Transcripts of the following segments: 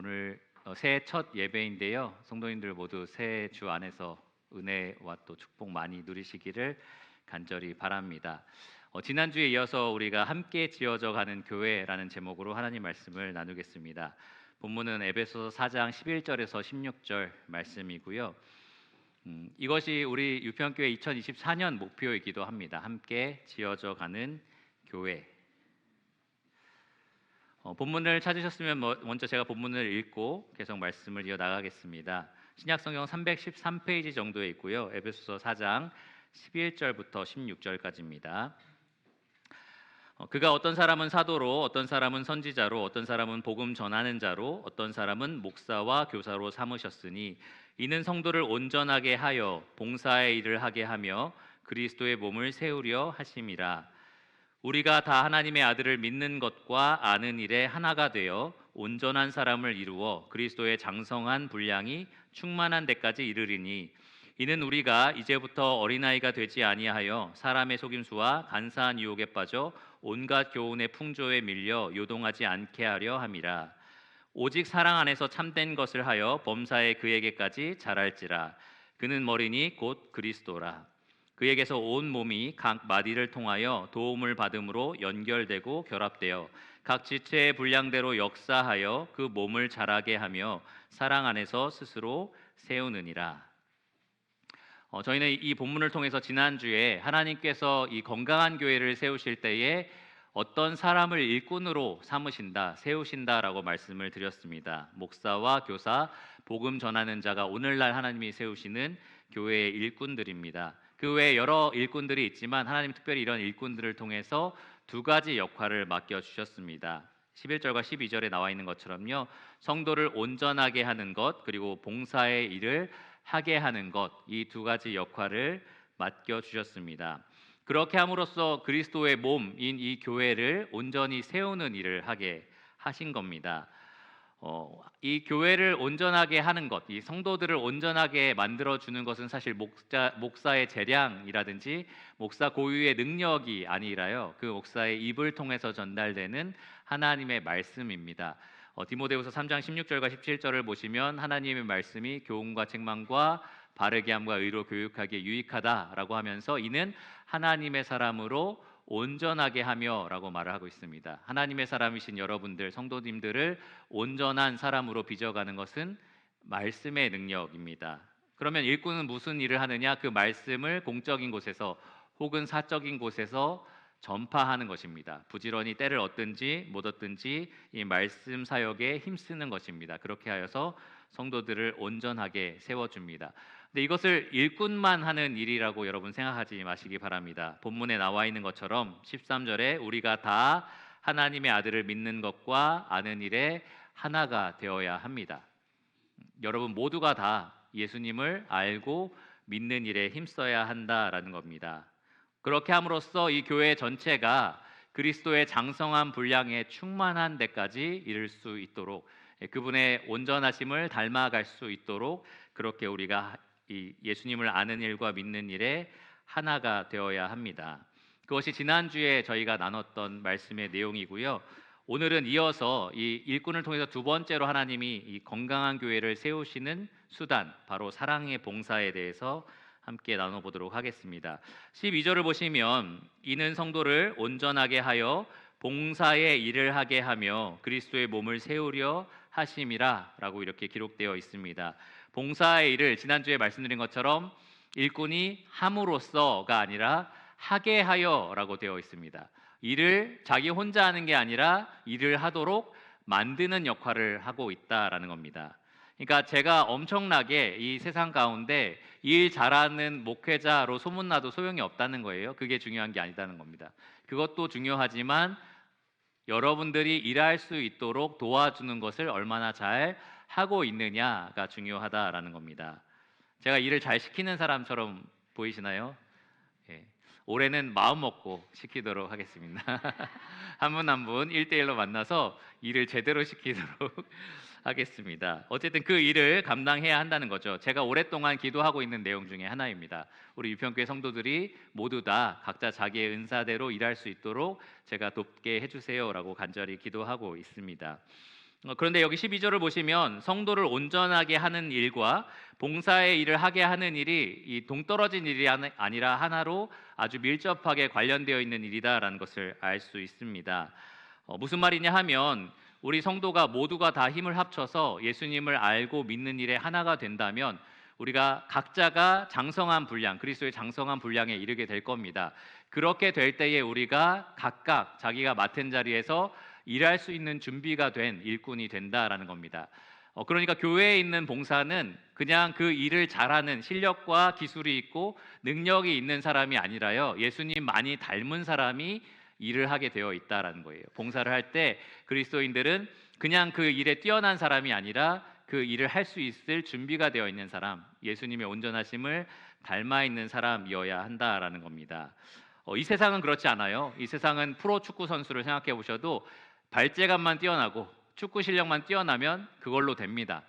오늘 새해 첫 예배인데요. 성도님들 모두 새해 주 안에서 은혜와 또 축복 많이 누리시기를 간절히 바랍니다. 지난주에 이어서 우리가 함께 지어져 가는 교회라는 제목으로 하나님 말씀을 나누겠습니다. 본문은 에베소서 4장 11절에서 16절 말씀이고요. 이것이 우리 유평교회 2024년 목표이기도 합니다. 함께 지어져 가는 교회. 본문을 찾으셨으면 먼저 제가 본문을 읽고 계속 말씀을 이어나가겠습니다. 신약성경 313페이지 정도에 있고요. 에베소서 4장 11절부터 16절까지입니다. 그가 어떤 사람은 사도로, 어떤 사람은 선지자로, 어떤 사람은 복음 전하는 자로, 어떤 사람은 목사와 교사로 삼으셨으니 이는 성도를 온전하게 하여 봉사의 일을 하게 하며 그리스도의 몸을 세우려 하심이라. 우리가 다 하나님의 아들을 믿는 것과 아는 일에 하나가 되어 온전한 사람을 이루어 그리스도의 장성한 분량이 충만한 데까지 이르리니 이는 우리가 이제부터 어린아이가 되지 아니하여 사람의 속임수와 간사한 유혹에 빠져 온갖 교훈의 풍조에 밀려 요동하지 않게 하려 함이라. 오직 사랑 안에서 참된 것을 하여 범사에 그에게까지 자랄지라. 그는 머리니 곧 그리스도라. 그에게서 온 몸이 각 마디를 통하여 도움을 받음으로 연결되고 결합되어 각 지체의 분량대로 역사하여 그 몸을 자라게 하며 사랑 안에서 스스로 세우느니라. 저희는 이 본문을 통해서 지난주에 하나님께서 이 건강한 교회를 세우실 때에 어떤 사람을 일꾼으로 삼으신다, 세우신다라고 말씀을 드렸습니다. 목사와 교사, 복음 전하는 자가 오늘날 하나님이 세우시는 교회의 일꾼들입니다. 그 외에 여러 일꾼들이 있지만 하나님 특별히 이런 일꾼들을 통해서 두 가지 역할을 맡겨주셨습니다. 11절과 12절에 나와 있는 것처럼요, 성도를 온전하게 하는 것, 그리고 봉사의 일을 하게 하는 것, 이 두 가지 역할을 맡겨주셨습니다. 그렇게 함으로써 그리스도의 몸인 이 교회를 온전히 세우는 일을 하게 하신 겁니다. 이 교회를 온전하게 하는 것, 이 성도들을 온전하게 만들어주는 것은 사실 목사의 재량이라든지 목사 고유의 능력이 아니라요, 그 목사의 입을 통해서 전달되는 하나님의 말씀입니다. 디모데후서 3장 16절과 17절을 보시면 하나님의 말씀이 교훈과 책망과 바르게 함과 의로 교육하기에 유익하다라고 하면서 이는 하나님의 사람으로 온전하게 하며 라고 말을 하고 있습니다. 하나님의 사람이신 여러분들, 성도님들을 온전한 사람으로 빚어가는 것은 말씀의 능력입니다. 그러면 일꾼은 무슨 일을 하느냐? 그 말씀을 공적인 곳에서 혹은 사적인 곳에서 전파하는 것입니다. 부지런히 때를 얻든지 못 얻든지 이 말씀 사역에 힘쓰는 것입니다. 그렇게 하여서 성도들을 온전하게 세워줍니다. 근데 이것을 일꾼만 하는 일이라고 여러분 생각하지 마시기 바랍니다. 본문에 나와 있는 것처럼 13절에 우리가 다 하나님의 아들을 믿는 것과 아는 일에 하나가 되어야 합니다. 여러분 모두가 다 예수님을 알고 믿는 일에 힘써야 한다라는 겁니다. 그렇게 함으로써 이 교회 전체가 그리스도의 장성한 분량에 충만한 데까지 이를 수 있도록, 그분의 온전하심을 닮아갈 수 있도록 그렇게 우리가 이 예수님을 아는 일과 믿는 일에 하나가 되어야 합니다. 그것이 지난주에 저희가 나눴던 말씀의 내용이고요. 오늘은 이어서 이 일꾼을 통해서 두 번째로 하나님이 이 건강한 교회를 세우시는 수단, 바로 사랑의 봉사에 대해서 함께 나눠보도록 하겠습니다. 12절을 보시면 이는 성도를 온전하게 하여 봉사의 일을 하게 하며 그리스도의 몸을 세우려 하심이라 라고 이렇게 기록되어 있습니다. 봉사의 일을 지난주에 말씀드린 것처럼 일꾼이 함으로써가 아니라 하게 하여 라고 되어 있습니다. 일을 자기 혼자 하는 게 아니라 일을 하도록 만드는 역할을 하고 있다라는 겁니다. 그러니까 제가 엄청나게 이 세상 가운데 일 잘하는 목회자로 소문나도 소용이 없다는 거예요. 그게 중요한 게 아니다는 겁니다. 그것도 중요하지만 여러분들이 일할 수 있도록 도와주는 것을 얼마나 잘 하고 있느냐가 중요하다라는 겁니다. 제가 일을 잘 시키는 사람처럼 보이시나요? 예. 올해는 마음 먹고 시키도록 하겠습니다. 한 분 한 분 1대1로 만나서 일을 제대로 시키도록 하겠습니다. 어쨌든 그 일을 감당해야 한다는 거죠. 제가 오랫동안 기도하고 있는 내용 중에 하나입니다. 우리 유평교회 성도들이 모두 다 각자 자기의 은사대로 일할 수 있도록 제가 돕게 해주세요라고 간절히 기도하고 있습니다. 그런데 여기 12절을 보시면 성도를 온전하게 하는 일과 봉사의 일을 하게 하는 일이 이 동떨어진 일이 아니라 하나로 아주 밀접하게 관련되어 있는 일이다라는 것을 알 수 있습니다. 무슨 말이냐 하면 우리 성도가 모두가 다 힘을 합쳐서 예수님을 알고 믿는 일에 하나가 된다면 우리가 각자가 장성한 분량, 그리스도의 장성한 분량에 이르게 될 겁니다. 그렇게 될 때에 우리가 각각 자기가 맡은 자리에서 일할 수 있는 준비가 된 일꾼이 된다라는 겁니다. 그러니까 교회에 있는 봉사는 그냥 그 일을 잘하는 실력과 기술이 있고 능력이 있는 사람이 아니라요, 예수님 많이 닮은 사람이 일을 하게 되어 있다라는 거예요. 봉사를 할 때 그리스도인들은 그냥 그 일에 뛰어난 사람이 아니라 그 일을 할 수 있을 준비가 되어 있는 사람, 예수님의 온전하심을 닮아 있는 사람이어야 한다라는 겁니다. 이 세상은 그렇지 않아요. 이 세상은 프로 축구 선수를 생각해 보셔도 발재간만 뛰어나고 축구 실력만 뛰어나면 그걸로 됩니다.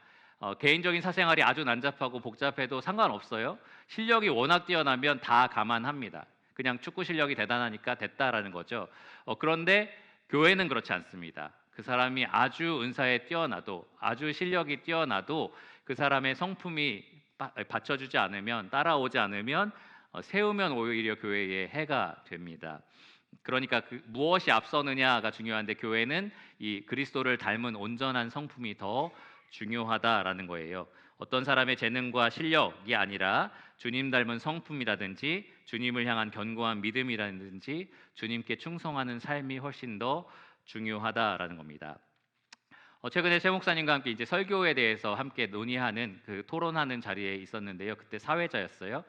개인적인 사생활이 아주 난잡하고 복잡해도 상관없어요. 실력이 워낙 뛰어나면 다 감안합니다. 그냥 축구 실력이 대단하니까 됐다라는 거죠. 그런데 교회는 그렇지 않습니다. 그 사람이 아주 은사에 뛰어나도, 아주 실력이 뛰어나도 그 사람의 성품이 받쳐주지 않으면, 따라오지 않으면 세우면 오히려 교회에 해가 됩니다. 그러니까 무엇이 앞서느냐가 중요한데 교회는 이 그리스도를 닮은 온전한 성품이 더 중요하다라는 거예요. 어떤 사람의 재능과 실력이 아니라 주님 닮은 성품이라든지 주님을 향한 견고한 믿음이라든지 주님께 충성하는 삶이 훨씬 더 중요하다라는 겁니다. 최근에 최 목사님과 함께 이제 설교에 대해서 함께 논의하는 그 토론하는 자리에 있었는데요. 그때 사회자였어요.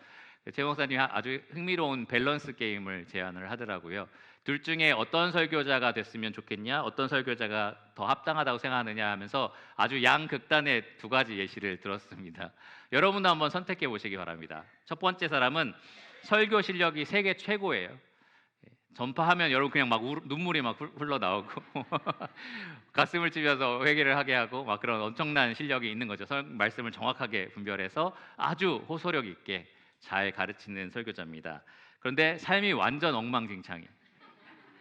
최 목사님이 아주 흥미로운 밸런스 게임을 제안을 하더라고요. 둘 중에 어떤 설교자가 됐으면 좋겠냐, 어떤 설교자가 더 합당하다고 생각하느냐 하면서 아주 양극단의 두 가지 예시를 들었습니다. 여러분도 한번 선택해 보시기 바랍니다. 첫 번째 사람은 설교 실력이 세계 최고예요. 전파하면 여러분 그냥 막 눈물이 막 흘러나오고 가슴을 찌면서 회개를 하게 하고 막 그런 엄청난 실력이 있는 거죠. 말씀을 정확하게 분별해서 아주 호소력 있게 잘 가르치는 설교자입니다. 그런데 삶이 완전 엉망진창이에요.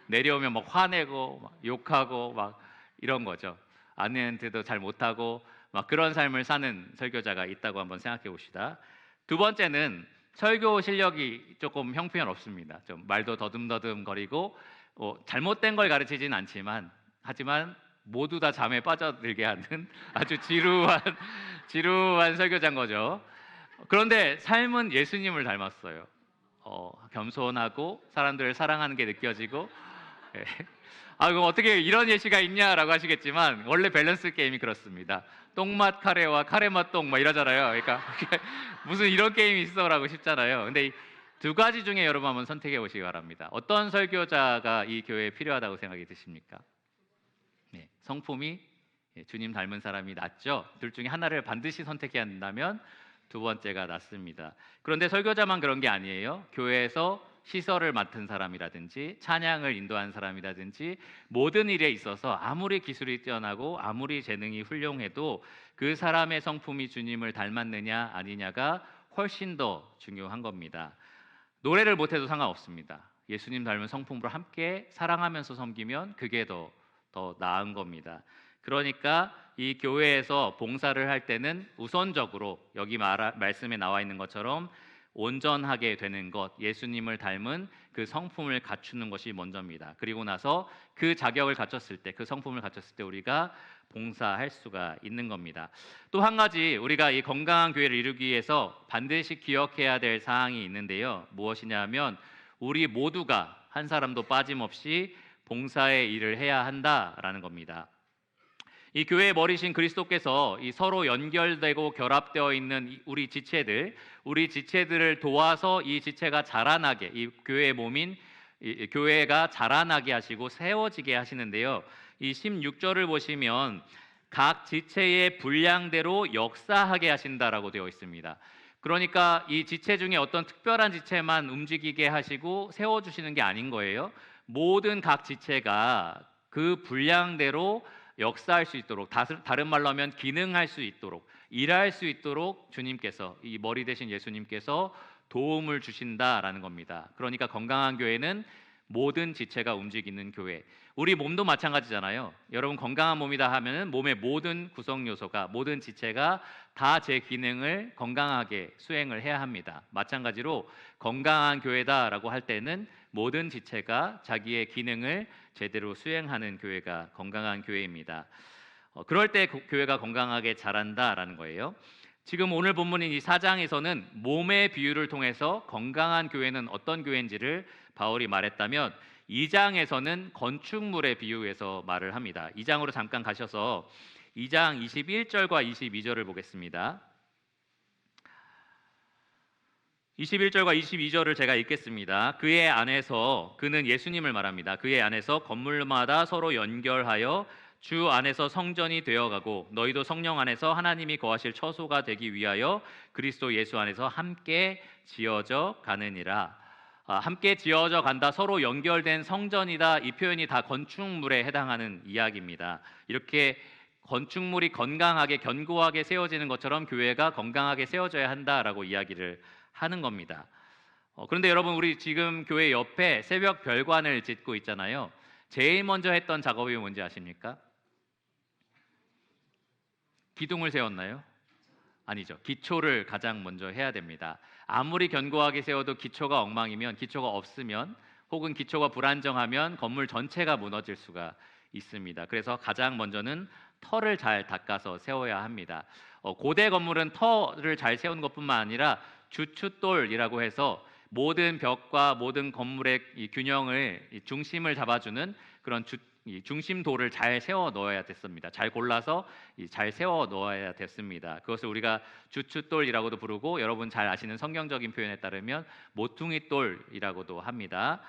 내려오면 막 화내고 막 욕하고 막 이런 거죠. 아내한테도 잘 못하고 막 그런 삶을 사는 설교자가 있다고 한번 생각해 봅시다. 두 번째는 설교 실력이 조금 형편없습니다. 좀 말도 더듬더듬 거리고 잘못된 걸 가르치진 않지만 하지만 모두 다 잠에 빠져들게 하는 아주 지루한 설교자인 거죠. 그런데 삶은 예수님을 닮았어요. 겸손하고 사람들을 사랑하는 게 느껴지고 그럼 어떻게 이런 예시가 있냐라고 하시겠지만 원래 밸런스 게임이 그렇습니다. 똥맛 카레와 카레맛 똥 막 이러잖아요. 그러니까 무슨 이런 게임이 있어라고 싶잖아요. 근데 이 두 가지 중에 여러분 한번 선택해 보시기 바랍니다. 어떤 설교자가 이 교회에 필요하다고 생각이 드십니까? 네, 성품이 주님 닮은 사람이 낫죠. 둘 중에 하나를 반드시 선택해야 한다면 두 번째가 낫습니다. 그런데 설교자만 그런 게 아니에요. 교회에서 시설을 맡은 사람이라든지 찬양을 인도한 사람이라든지 모든 일에 있어서 아무리 기술이 뛰어나고 아무리 재능이 훌륭해도 그 사람의 성품이 주님을 닮았느냐 아니냐가 훨씬 더 중요한 겁니다. 노래를 못해도 상관없습니다. 예수님 닮은 성품으로 함께 사랑하면서 섬기면 그게 더 나은 겁니다. 그러니까 이 교회에서 봉사를 할 때는 우선적으로 여기 말씀에 나와 있는 것처럼 온전하게 되는 것, 예수님을 닮은 그 성품을 갖추는 것이 먼저입니다. 그리고 나서 그 자격을 갖췄을 때, 그 성품을 갖췄을 때 우리가 봉사할 수가 있는 겁니다. 또 한 가지 우리가 이 건강한 교회를 이루기 위해서 반드시 기억해야 될 사항이 있는데요. 무엇이냐 하면 우리 모두가 한 사람도 빠짐없이 봉사의 일을 해야 한다라는 겁니다. 이 교회의 머리신 그리스도께서 이 서로 연결되고 결합되어 있는 우리 지체들을 도와서 이 지체가 자라나게, 이 교회의 몸인 이 교회가 자라나게 하시고 세워지게 하시는데요. 이 16절을 보시면 각 지체의 분량대로 역사하게 하신다라고 되어 있습니다. 그러니까 이 지체 중에 어떤 특별한 지체만 움직이게 하시고 세워주시는 게 아닌 거예요. 모든 각 지체가 그 분량대로 역사할 수 있도록, 다른 말로 하면 기능할 수 있도록, 일할 수 있도록 주님께서, 이 머리 대신 예수님께서 도움을 주신다라는 겁니다. 그러니까 건강한 교회는 모든 지체가 움직이는 교회, 우리 몸도 마찬가지잖아요. 여러분 건강한 몸이다 하면은 몸의 모든 구성 요소가 모든 지체가 다 제 기능을 건강하게 수행을 해야 합니다. 마찬가지로 건강한 교회다라고 할 때는 모든 지체가 자기의 기능을 제대로 수행하는 교회가 건강한 교회입니다. 그럴 때 교회가 건강하게 자란다라는 거예요. 지금 오늘 본문인 이 4장에서는 몸의 비유를 통해서 건강한 교회는 어떤 교회인지를 바울이 말했다면 2장에서는 건축물의 비유에서 말을 합니다. 2장으로 잠깐 가셔서 2장 21절과 22절을 보겠습니다. 21절과 22절을 제가 읽겠습니다. 그의 안에서, 그는 예수님을 말합니다. 그의 안에서 건물마다 서로 연결하여 주 안에서 성전이 되어가고 너희도 성령 안에서 하나님이 거하실 처소가 되기 위하여 그리스도 예수 안에서 함께 지어져 가느니라. 함께 지어져 간다, 서로 연결된 성전이다, 이 표현이 다 건축물에 해당하는 이야기입니다. 이렇게 건축물이 건강하게 견고하게 세워지는 것처럼 교회가 건강하게 세워져야 한다라고 이야기를 하는 겁니다. 그런데 여러분, 우리 지금 교회 옆에 새벽 별관을 짓고 있잖아요. 제일 먼저 했던 작업이 뭔지 아십니까? 기둥을 세웠나요? 아니죠. 기초를 가장 먼저 해야 됩니다. 아무리 견고하게 세워도 기초가 엉망이면, 기초가 없으면, 혹은 기초가 불안정하면 건물 전체가 무너질 수가 있습니다. 그래서 가장 먼저는 터를 잘 닦아서 세워야 합니다. 고대 건물은 터를 잘 세우는 것뿐만 아니라 주춧돌이라고 해서 모든 벽과 모든 건물의 이 균형을, 이 중심을 잡아주는 그런 이 중심돌을 잘 세워 넣어야 됐습니다. 잘 골라서 잘 세워 넣어야 됐습니다. 그것을 우리가 주춧돌이라고도 부르고, 여러분 잘 아시는 성경적인 표현에 따르면 모퉁이돌이라고도 합니다.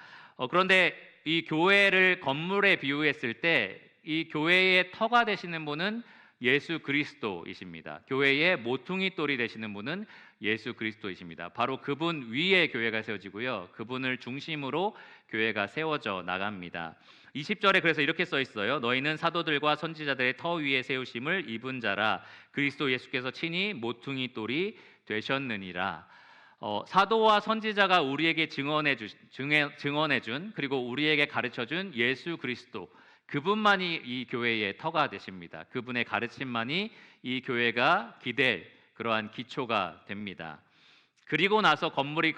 그런데 이 교회를 건물에 비유했을 때 이 교회의 터가 되시는 분은 예수 그리스도이십니다. 교회의 모퉁이돌이 되시는 분은 예수 그리스도이십니다. 바로 그분 위에 교회가 세워지고요, 그분을 중심으로 교회가 세워져 나갑니다. 20절에 그래서 이렇게 써 있어요. 너희는 사도들과 선지자들의 터 위에 세우심을 입은 자라. 그리스도 예수께서 친히 모퉁이돌이 되셨느니라. 사도와 선지자가 우리에게 증언해준, 그리고 우리에게 가르쳐준 예수 그리스도, 그분만이 이 교회의 터가 되십니다. 그분의 가르침만이 이 교회가 기댈 그러한 기초가 됩니다. 그리고 나서 건물이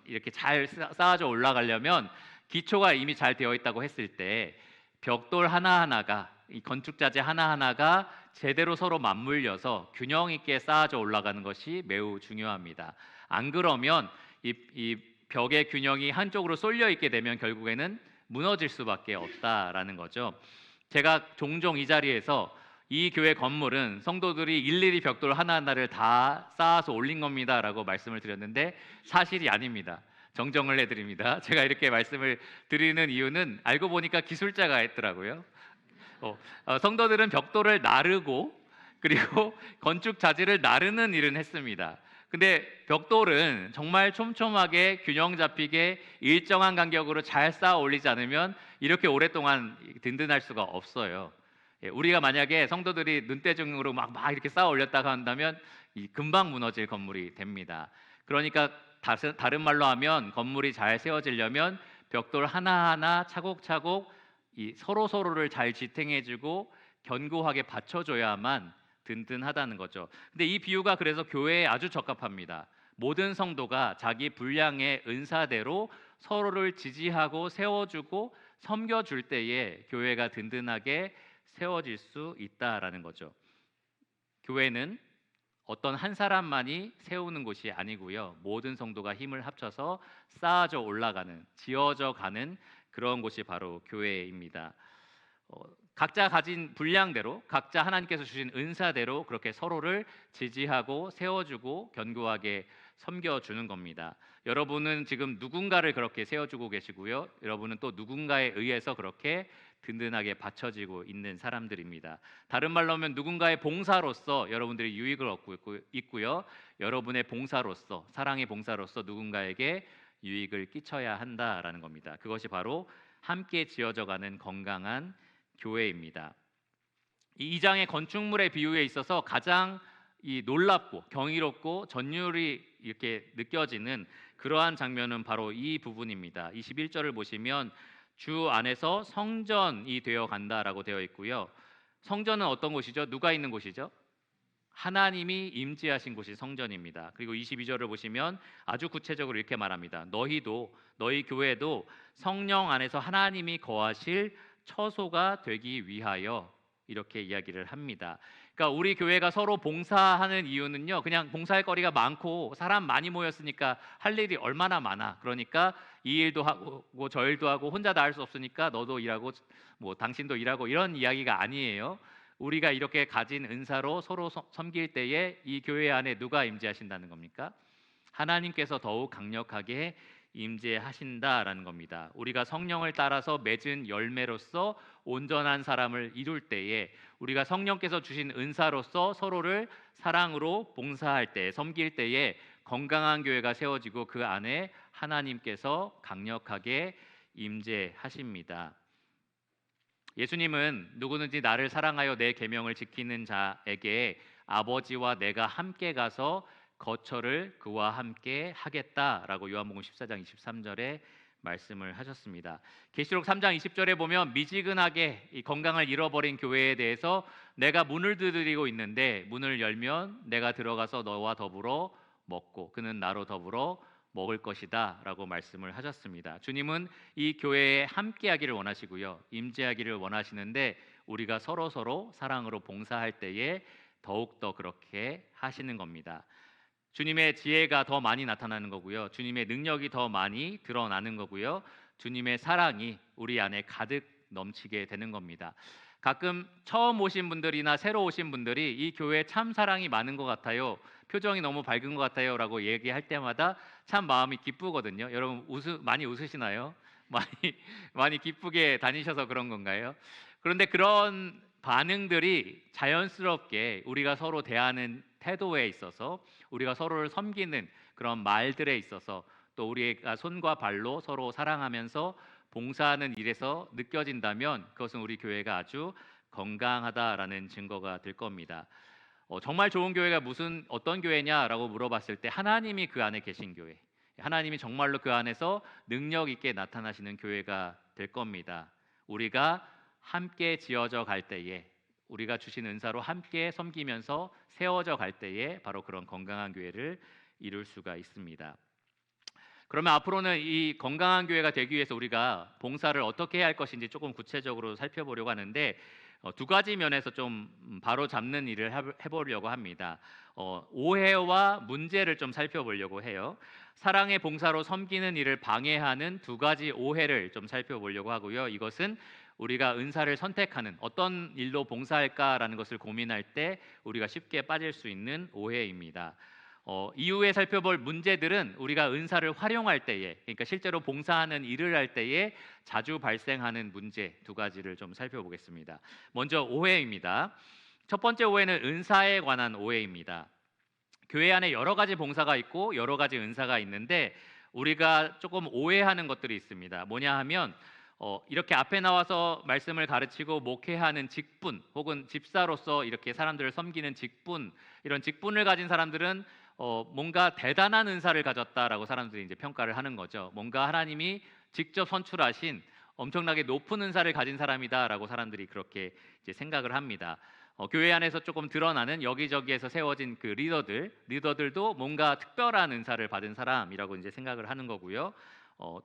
이렇게 잘 쌓아져 올라가려면 기초가 이미 잘 되어 있다고 했을 때 벽돌 하나하나가, 이 건축자재 하나하나가 제대로 서로 맞물려서 균형 있게 쌓아져 올라가는 것이 매우 중요합니다. 안 그러면 이 벽의 균형이 한쪽으로 쏠려 있게 되면 결국에는 무너질 수밖에 없다라는 거죠. 제가 종종 이 자리에서 이 교회 건물은 성도들이 일일이 벽돌 하나하나를 다 쌓아서 올린 겁니다라고 말씀을 드렸는데 사실이 아닙니다. 정정을 해드립니다. 제가 이렇게 말씀을 드리는 이유는 알고 보니까 기술자가 했더라고요. 성도들은 벽돌을 나르고 그리고 건축 자재를 나르는 일은 했습니다. 근데 벽돌은 정말 촘촘하게 균형 잡히게 일정한 간격으로 잘 쌓아 올리지 않으면 이렇게 오랫동안 든든할 수가 없어요. 우리가 만약에 성도들이 눈대중으로 막 이렇게 쌓아 올렸다가 한다면 금방 무너질 건물이 됩니다. 그러니까 다른 말로 하면 건물이 잘 세워지려면 벽돌 하나하나 차곡차곡 서로를 잘 지탱해주고 견고하게 받쳐줘야만 든든하다는 거죠. 근데 이 비유가 그래서 교회에 아주 적합합니다. 모든 성도가 자기 분량의 은사대로 서로를 지지하고 세워주고 섬겨줄 때에 교회가 든든하게 세워질 수 있다라는 거죠. 교회는 어떤 한 사람만이 세우는 곳이 아니고요, 모든 성도가 힘을 합쳐서 쌓아져 올라가는, 지어져 가는 그런 곳이 바로 교회입니다. 각자 가진 분량대로, 각자 하나님께서 주신 은사대로 그렇게 서로를 지지하고 세워주고 견고하게 섬겨주는 겁니다. 여러분은 지금 누군가를 그렇게 세워주고 계시고요, 여러분은 또 누군가에 의해서 그렇게 든든하게 받쳐지고 있는 사람들입니다. 다른 말로 하면 누군가의 봉사로서 여러분들이 유익을 얻고 있고요, 여러분의 봉사로서, 사랑의 봉사로서 누군가에게 유익을 끼쳐야 한다라는 겁니다. 그것이 바로 함께 지어져가는 건강한 교회입니다. 이 2장의 건축물의 비유에 있어서 가장 놀랍고 경이롭고 전율이 이렇게 느껴지는 그러한 장면은 바로 이 부분입니다. 21절을 보시면 주 안에서 성전이 되어 간다라고 되어 있고요. 성전은 어떤 곳이죠? 누가 있는 곳이죠? 하나님이 임재하신 곳이 성전입니다. 그리고 22절을 보시면 아주 구체적으로 이렇게 말합니다. 너희 교회도 성령 안에서 하나님이 거하실 처소가 되기 위하여, 이렇게 이야기를 합니다. 그러니까 우리 교회가 서로 봉사하는 이유는요, 그냥 봉사할 거리가 많고 사람 많이 모였으니까 할 일이 얼마나 많아. 그러니까 이 일도 하고 저 일도 하고 혼자 다 할 수 없으니까 너도 일하고 뭐 당신도 일하고, 이런 이야기가 아니에요. 우리가 이렇게 가진 은사로 서로 섬길 때에 이 교회 안에 누가 임재하신다는 겁니까? 하나님께서 더욱 강력하게 임재하신다라는 겁니다. 우리가 성령을 따라서 맺은 열매로서 온전한 사람을 이룰 때에, 우리가 성령께서 주신 은사로서 서로를 사랑으로 봉사할 때, 섬길 때에 건강한 교회가 세워지고 그 안에 하나님께서 강력하게 임재하십니다. 예수님은 누구든지 나를 사랑하여 내 계명을 지키는 자에게 아버지와 내가 함께 가서 거처를 그와 함께 하겠다라고 요한복음 14장 23절에 말씀을 하셨습니다. 계시록 3장 20절에 보면 미지근하게 이 건강을 잃어버린 교회에 대해서 내가 문을 두드리고 있는데 문을 열면 내가 들어가서 너와 더불어 먹고 그는 나로 더불어 먹을 것이다 라고 말씀을 하셨습니다. 주님은 이 교회에 함께하기를 원하시고요, 임재하기를 원하시는데 우리가 서로 사랑으로 봉사할 때에 더욱더 그렇게 하시는 겁니다. 주님의 지혜가 더 많이 나타나는 거고요, 주님의 능력이 더 많이 드러나는 거고요, 주님의 사랑이 우리 안에 가득 넘치게 되는 겁니다. 가끔 처음 오신 분들이나 새로 오신 분들이 이 교회에 참 사랑이 많은 것 같아요, 표정이 너무 밝은 것 같아요 라고 얘기할 때마다 참 마음이 기쁘거든요. 여러분 많이 웃으시나요? 많이 기쁘게 다니셔서 그런 건가요? 그런데 그런 반응들이 자연스럽게 우리가 서로 대하는 태도에 있어서, 우리가 서로를 섬기는 그런 말들에 있어서, 또 우리가 손과 발로 서로 사랑하면서 봉사하는 일에서 느껴진다면 그것은 우리 교회가 아주 건강하다라는 증거가 될 겁니다. 정말 좋은 교회가 어떤 교회냐라고 물어봤을 때 하나님이 그 안에 계신 교회, 하나님이 정말로 그 안에서 능력 있게 나타나시는 교회가 될 겁니다. 우리가 함께 지어져 갈 때에, 우리가 주신 은사로 함께 섬기면서 세워져 갈 때에 바로 그런 건강한 교회를 이룰 수가 있습니다. 그러면 앞으로는 이 건강한 교회가 되기 위해서 우리가 봉사를 어떻게 해야 할 것인지 조금 구체적으로 살펴보려고 하는데, 두 가지 면에서 좀 바로 잡는 일을 해보려고 합니다. 오해와 문제를 좀 살펴보려고 해요. 사랑의 봉사로 섬기는 일을 방해하는 두 가지 오해를 좀 살펴보려고 하고요. 이것은 우리가 은사를 선택하는, 어떤 일로 봉사할까라는 것을 고민할 때 우리가 쉽게 빠질 수 있는 오해입니다. 이후에 살펴볼 문제들은 우리가 은사를 활용할 때에, 그러니까 실제로 봉사하는 일을 할 때에 자주 발생하는 문제 두 가지를 좀 살펴보겠습니다. 먼저 오해입니다. 첫 번째 오해는 은사에 관한 오해입니다. 교회 안에 여러 가지 봉사가 있고 여러 가지 은사가 있는데 우리가 조금 오해하는 것들이 있습니다. 뭐냐 하면 이렇게 앞에 나와서 말씀을 가르치고 목회하는 직분, 혹은 집사로서 이렇게 사람들을 섬기는 직분, 이런 직분을 가진 사람들은 뭔가 대단한 은사를 가졌다라고 사람들이 이제 평가를 하는 거죠. 뭔가 하나님이 직접 선출하신 엄청나게 높은 은사를 가진 사람이다라고 사람들이 그렇게 이제 생각을 합니다. 교회 안에서 조금 드러나는 여기저기에서 세워진 그 리더들도 뭔가 특별한 은사를 받은 사람이라고 이제 생각을 하는 거고요.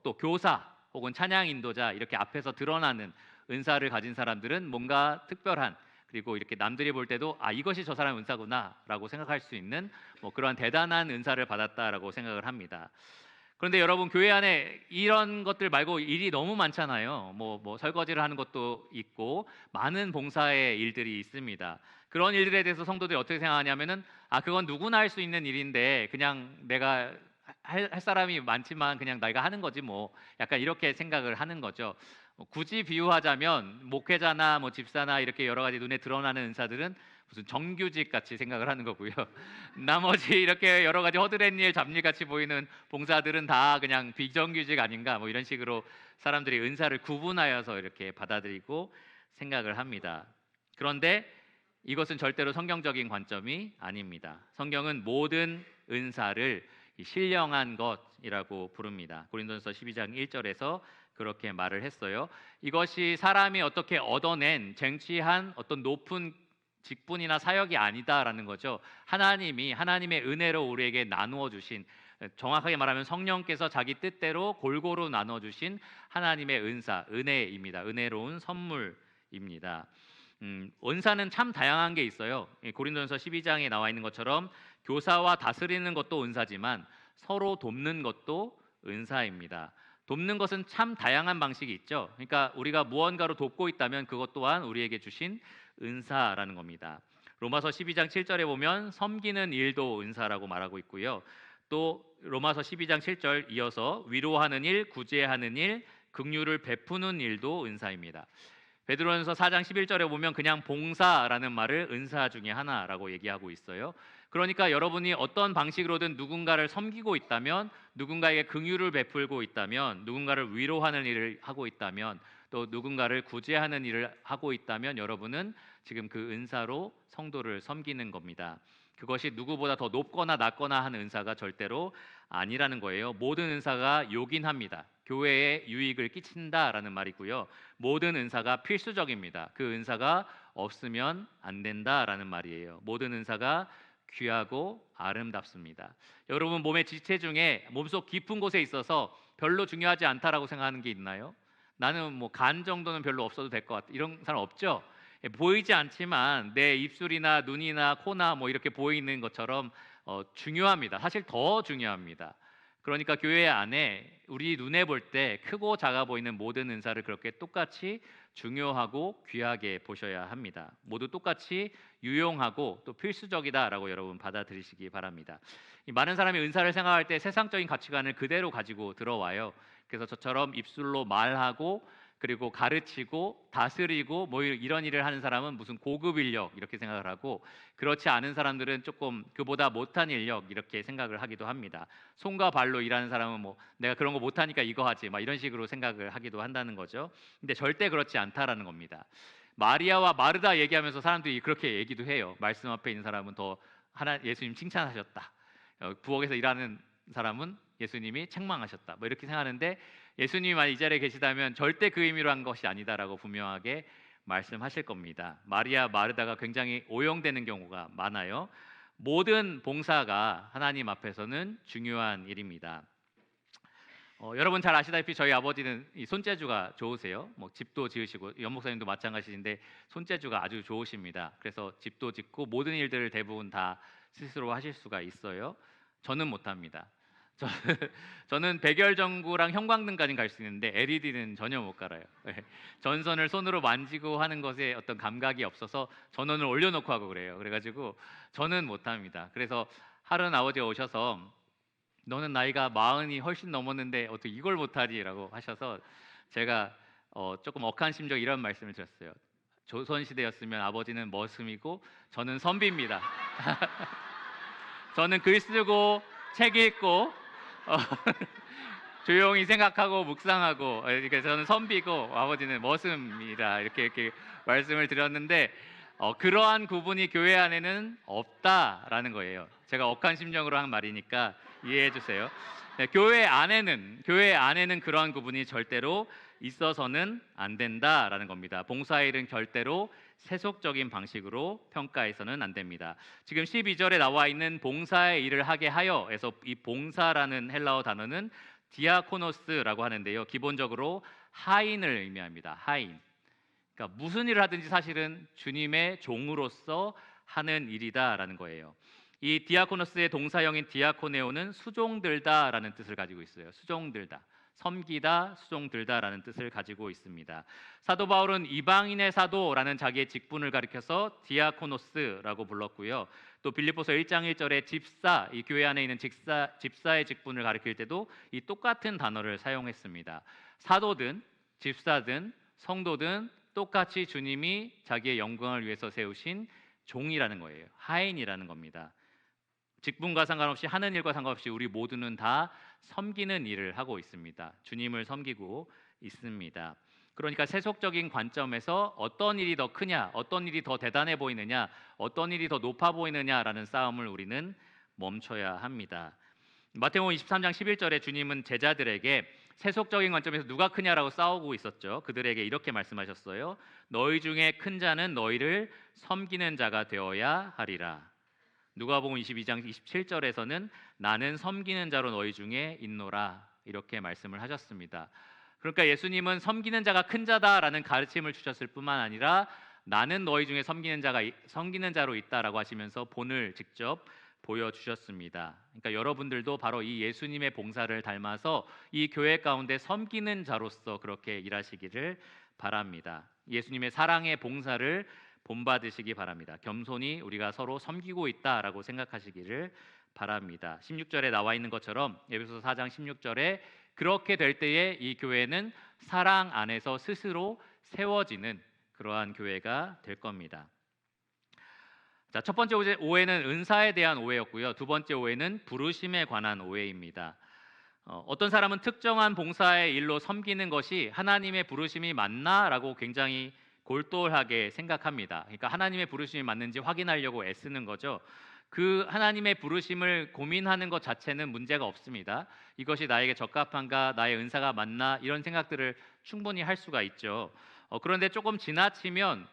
또 교사 혹은 찬양 인도자, 이렇게 앞에서 드러나는 은사를 가진 사람들은 뭔가 특별한, 그리고 이렇게 남들이 볼 때도 이것이 저 사람의 은사구나라고 생각할 수 있는 그러한 대단한 은사를 받았다라고 생각을 합니다. 그런데 여러분, 교회 안에 이런 것들 말고 일이 너무 많잖아요. 뭐 설거지를 하는 것도 있고 많은 봉사의 일들이 있습니다. 그런 일들에 대해서 성도들이 어떻게 생각하냐면은 그건 누구나 할 수 있는 일인데 그냥 내가 할 사람이 많지만 그냥 내가 하는 거지 뭐, 약간 이렇게 생각을 하는 거죠. 굳이 비유하자면 목회자나 집사나 이렇게 여러 가지 눈에 드러나는 은사들은 무슨 정규직 같이 생각을 하는 거고요. 나머지 이렇게 여러 가지 허드렛일 잡일 같이 보이는 봉사들은 다 그냥 비정규직 아닌가, 이런 식으로 사람들이 은사를 구분하여서 이렇게 받아들이고 생각을 합니다. 그런데 이것은 절대로 성경적인 관점이 아닙니다. 성경은 모든 은사를 신령한 것이라고 부릅니다. 고린도전서 12장 1절에서 그렇게 말을 했어요. 이것이 사람이 어떻게 얻어낸 쟁취한 어떤 높은 직분이나 사역이 아니다라는 거죠. 하나님이 하나님의 은혜로 우리에게 나누어 주신, 정확하게 말하면 성령께서 자기 뜻대로 골고루 나눠 주신 하나님의 은사, 은혜입니다. 은혜로운 선물입니다. 은사는 참 다양한 게 있어요. 고린도전서 12장에 나와 있는 것처럼 교사와 다스리는 것도 은사지만 서로 돕는 것도 은사입니다. 돕는 것은 참 다양한 방식이 있죠. 그러니까 우리가 무언가로 돕고 있다면 그것 또한 우리에게 주신 은사라는 겁니다. 로마서 12장 7절에 보면 섬기는 일도 은사라고 말하고 있고요. 또 로마서 12장 7절 이어서 위로하는 일, 구제하는 일, 긍휼을 베푸는 일도 은사입니다. 베드로전서 4장 11절에 보면 그냥 봉사라는 말을 은사 중에 하나라고 얘기하고 있어요. 그러니까 여러분이 어떤 방식으로든 누군가를 섬기고 있다면, 누군가에게 긍휼을 베풀고 있다면, 누군가를 위로하는 일을 하고 있다면, 또 누군가를 구제하는 일을 하고 있다면 여러분은 지금 그 은사로 성도를 섬기는 겁니다. 그것이 누구보다 더 높거나 낮거나 하는 은사가 절대로 아니라는 거예요. 모든 은사가 요긴합니다. 교회에 유익을 끼친다라는 말이고요. 모든 은사가 필수적입니다. 그 은사가 없으면 안 된다라는 말이에요. 모든 은사가 귀하고 아름답습니다. 여러분 몸의 지체 중에 몸속 깊은 곳에 있어서 별로 중요하지 않다라고 생각하는 게 있나요? 나는 뭐 간 정도는 별로 없어도 될 것 같다. 이런 사람 없죠? 보이지 않지만 내 입술이나 눈이나 코나 뭐 이렇게 보이는 것처럼 중요합니다. 사실 더 중요합니다. 그러니까 교회 안에 우리 눈에 볼 때 크고 작아 보이는 모든 은사를 그렇게 똑같이 중요하고 귀하게 보셔야 합니다. 모두 똑같이 유용하고 또 필수적이다라고 여러분 받아들이시기 바랍니다. 많은 사람이 은사를 생각할 때 세상적인 가치관을 그대로 가지고 들어와요. 그래서 저처럼 입술로 말하고 그리고 가르치고 다스리고 뭐 이런 일을 하는 사람은 무슨 고급 인력 이렇게 생각을 하고, 그렇지 않은 사람들은 조금 그보다 못한 인력 이렇게 생각을 하기도 합니다. 손과 발로 일하는 사람은 뭐 내가 그런 거 못하니까 이거 하지 막 이런 식으로 생각을 하기도 한다는 거죠. 근데 절대 그렇지 않다라는 겁니다. 마리아와 마르다 얘기하면서 사람들이 그렇게 얘기도 해요. 말씀 앞에 있는 사람은 더 예수님 칭찬하셨다. 부엌에서 일하는 사람은 예수님이 책망하셨다. 뭐 이렇게 생각하는데, 예수님이 만약 이 자리에 계시다면 절대 그 의미로 한 것이 아니다라고 분명하게 말씀하실 겁니다. 마리아 마르다가 굉장히 오용되는 경우가 많아요. 모든 봉사가 하나님 앞에서는 중요한 일입니다. 여러분 잘 아시다시피 저희 아버지는 이 손재주가 좋으세요. 뭐 집도 지으시고, 연 목사님도 마찬가지인데 손재주가 아주 좋으십니다. 그래서 집도 짓고 모든 일들을 대부분 다 스스로 하실 수가 있어요. 저는 못합니다. 저는 백열전구랑 형광등까지는 갈 수 있는데 LED는 전혀 못 갈아요. 전선을 손으로 만지고 하는 것에 어떤 감각이 없어서 전원을 올려놓고 하고 그래요. 그래가지고 저는 못합니다. 그래서 하루는 아버지가 오셔서 너는 나이가 40이 훨씬 넘었는데 어떻게 이걸 못하지라고 하셔서 제가 조금 억한 심정 이런 말씀을 드렸어요. 조선시대였으면 아버지는 머슴이고 저는 선비입니다. 저는 글 쓰고 책 읽고 조용히 생각하고 묵상하고, 그러니까 저는 선비고 아버지는 머슴이다 이렇게 말씀을 드렸는데 그러한 구분이 교회 안에는 없다라는 거예요. 제가 억한 심정으로 한 말이니까 이해해 주세요. 네, 교회 안에는 그러한 구분이 절대로 있어서는 안 된다라는 겁니다. 봉사의 일은 절대로 세속적인 방식으로 평가해서는 안 됩니다. 지금 12절에 나와 있는 봉사의 일을 하게 하여에서 이 봉사라는 헬라어 단어는 디아코노스라고 하는데요. 기본적으로 하인을 의미합니다. 하인. 그러니까 무슨 일을 하든지 사실은 주님의 종으로서 하는 일이다라는 거예요. 이 디아코노스의 동사형인 디아코네오는 수종들다라는 뜻을 가지고 있어요. 수종들다. 섬기다, 수종들다라는 뜻을 가지고 있습니다. 사도 바울은 이방인의 사도라는 자기의 직분을 가리켜서 디아코노스라고 불렀고요. 또 빌립보서 1장 1절에 집사, 이 교회 안에 있는 집사의 직분을 가리킬 때도 이 똑같은 단어를 사용했습니다. 사도든 집사든 성도든 똑같이 주님이 자기의 영광을 위해서 세우신 종이라는 거예요. 하인이라는 겁니다. 직분과 상관없이 하는 일과 상관없이 우리 모두는 다 섬기는 일을 하고 있습니다. 주님을 섬기고 있습니다. 그러니까 세속적인 관점에서 어떤 일이 더 크냐, 어떤 일이 더 대단해 보이느냐, 어떤 일이 더 높아 보이느냐라는 싸움을 우리는 멈춰야 합니다. 마태복음 23장 11절에 주님은 제자들에게 세속적인 관점에서 누가 크냐라고 싸우고 있었죠. 그들에게 이렇게 말씀하셨어요. 너희 중에 큰 자는 너희를 섬기는 자가 되어야 하리라. 누가복음 22장 27절에서는 나는 섬기는 자로 너희 중에 있노라 이렇게 말씀을 하셨습니다. 그러니까 예수님은 섬기는 자가 큰 자다라는 가르침을 주셨을 뿐만 아니라 나는 너희 중에 섬기는 자로 있다라고 하시면서 본을 직접 보여주셨습니다. 그러니까 여러분들도 바로 이 예수님의 봉사를 닮아서 이 교회 가운데 섬기는 자로서 그렇게 일하시기를 바랍니다. 예수님의 사랑의 봉사를 본받으시기 바랍니다. 겸손히 우리가 서로 섬기고 있다라고 생각하시기를 바랍니다. 16절에 나와 있는 것처럼 에베소서 4장 16절에 그렇게 될 때에 이 교회는 사랑 안에서 스스로 세워지는 그러한 교회가 될 겁니다. 자, 첫 번째 오해는 은사에 대한 오해였고요. 두 번째 오해는 부르심에 관한 오해입니다. 어떤 사람은 특정한 봉사의 일로 섬기는 것이 하나님의 부르심이 맞나라고 굉장히 골똘하게 생각합니다. 그러니까 하나님의 부르심이 맞는지 확인하려고 애쓰는 거죠. 그 하나님의 부르심을 고민하는 것 자체는 문제가 없습니다. 이것이 나에게 적합한가, 나의 은사가 맞나 이런 생각들을 충분히 할 수가 있죠. 그런데 조금 지나치면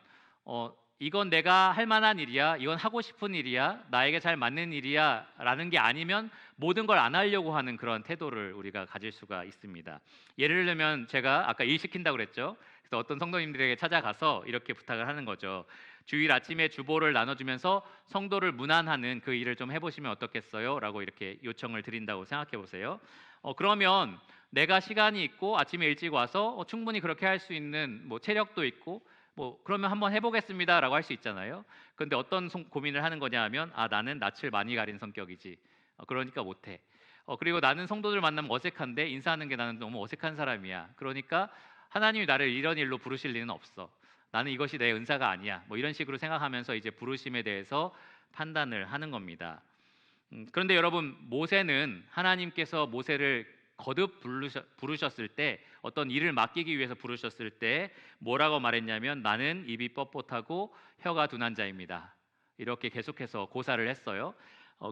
이건 내가 할 만한 일이야, 이건 하고 싶은 일이야, 나에게 잘 맞는 일이야 라는 게 아니면 모든 걸 안 하려고 하는 그런 태도를 우리가 가질 수가 있습니다. 예를 들면 제가 아까 일 시킨다고 그랬죠. 그래서 어떤 성도님들에게 찾아가서 이렇게 부탁을 하는 거죠. 주일 아침에 주보를 나눠주면서 성도를 문안하는 그 일을 좀 해보시면 어떻겠어요? 라고 이렇게 요청을 드린다고 생각해 보세요. 그러면 내가 시간이 있고 아침에 일찍 와서 충분히 그렇게 할 수 있는 뭐 체력도 있고 그러면 한번 해보겠습니다라고 할 수 있잖아요. 그런데 어떤 고민을 하는 거냐 하면 나는 낯을 많이 가린 성격이지. 그러니까 못해. 그리고 나는 성도들 만나면 어색한데 인사하는 게 나는 너무 어색한 사람이야. 그러니까 하나님이 나를 이런 일로 부르실 리는 없어. 나는 이것이 내 은사가 아니야. 이런 식으로 생각하면서 이제 부르심에 대해서 판단을 하는 겁니다. 그런데 여러분, 모세는 하나님께서 모세를 거듭 부르셨을 때, 어떤 일을 맡기기 위해서 부르셨을 때 뭐라고 말했냐면 나는 입이 뻣뻣하고 혀가 둔한 자입니다. 이렇게 계속해서 고사를 했어요.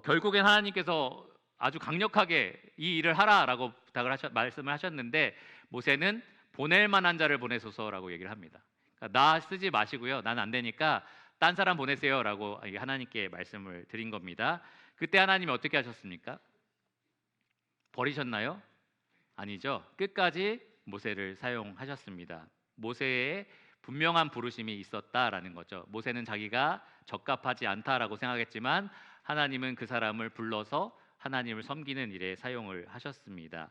결국엔 하나님께서 아주 강력하게 이 일을 하라라고 말씀을 하셨는데 모세는 보낼 만한 자를 보내소서라고 얘기를 합니다. 그러니까 나 쓰지 마시고요. 난 안 되니까 딴 사람 보내세요라고 하나님께 말씀을 드린 겁니다. 그때 하나님이 어떻게 하셨습니까? 버리셨나요? 아니죠. 끝까지 모세를 사용하셨습니다. 모세의 분명한 부르심이 있었다라는 거죠. 모세는 자기가 적합하지 않다라고 생각했지만 하나님은 그 사람을 불러서 하나님을 섬기는 일에 사용을 하셨습니다.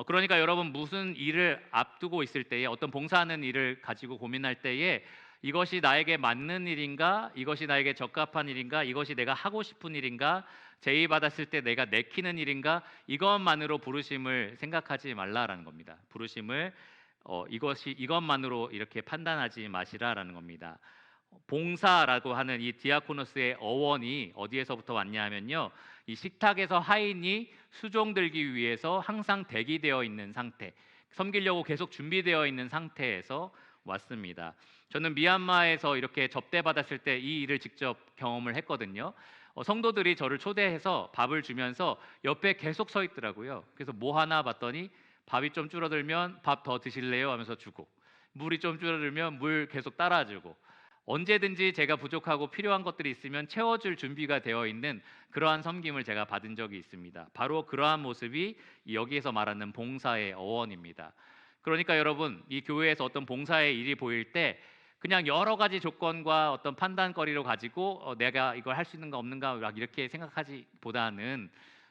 그러니까 여러분, 무슨 일을 앞두고 있을 때에, 어떤 봉사하는 일을 가지고 고민할 때에 이것이 나에게 맞는 일인가, 이것이 나에게 적합한 일인가, 이것이 내가 하고 싶은 일인가, 제의받았을 때 내가 내키는 일인가, 이것만으로 부르심을 생각하지 말라라는 겁니다. 부르심을 이것만으로 이렇게 판단하지 마시라라는 겁니다. 봉사라고 하는 이 디아코노스의 어원이 어디에서부터 왔냐 하면요, 이 식탁에서 하인이 수종 들기 위해서 항상 대기되어 있는 상태, 섬기려고 계속 준비되어 있는 상태에서 왔습니다. 저는 미얀마에서 이렇게 접대받았을 때 이 일을 직접 경험을 했거든요. 성도들이 저를 초대해서 밥을 주면서 옆에 계속 서 있더라고요. 그래서 뭐 하나 봤더니 밥이 좀 줄어들면 밥 더 드실래요? 하면서 주고, 물이 좀 줄어들면 물 계속 따라주고, 언제든지 제가 부족하고 필요한 것들이 있으면 채워줄 준비가 되어 있는 그러한 섬김을 제가 받은 적이 있습니다. 바로 그러한 모습이 여기에서 말하는 봉사의 어원입니다. 그러니까 여러분, 이 교회에서 어떤 봉사의 일이 보일 때 그냥 여러 가지 조건과 어떤 판단거리로 가지고 내가 이걸 할 수 있는가 없는가 막 이렇게 생각하지보다는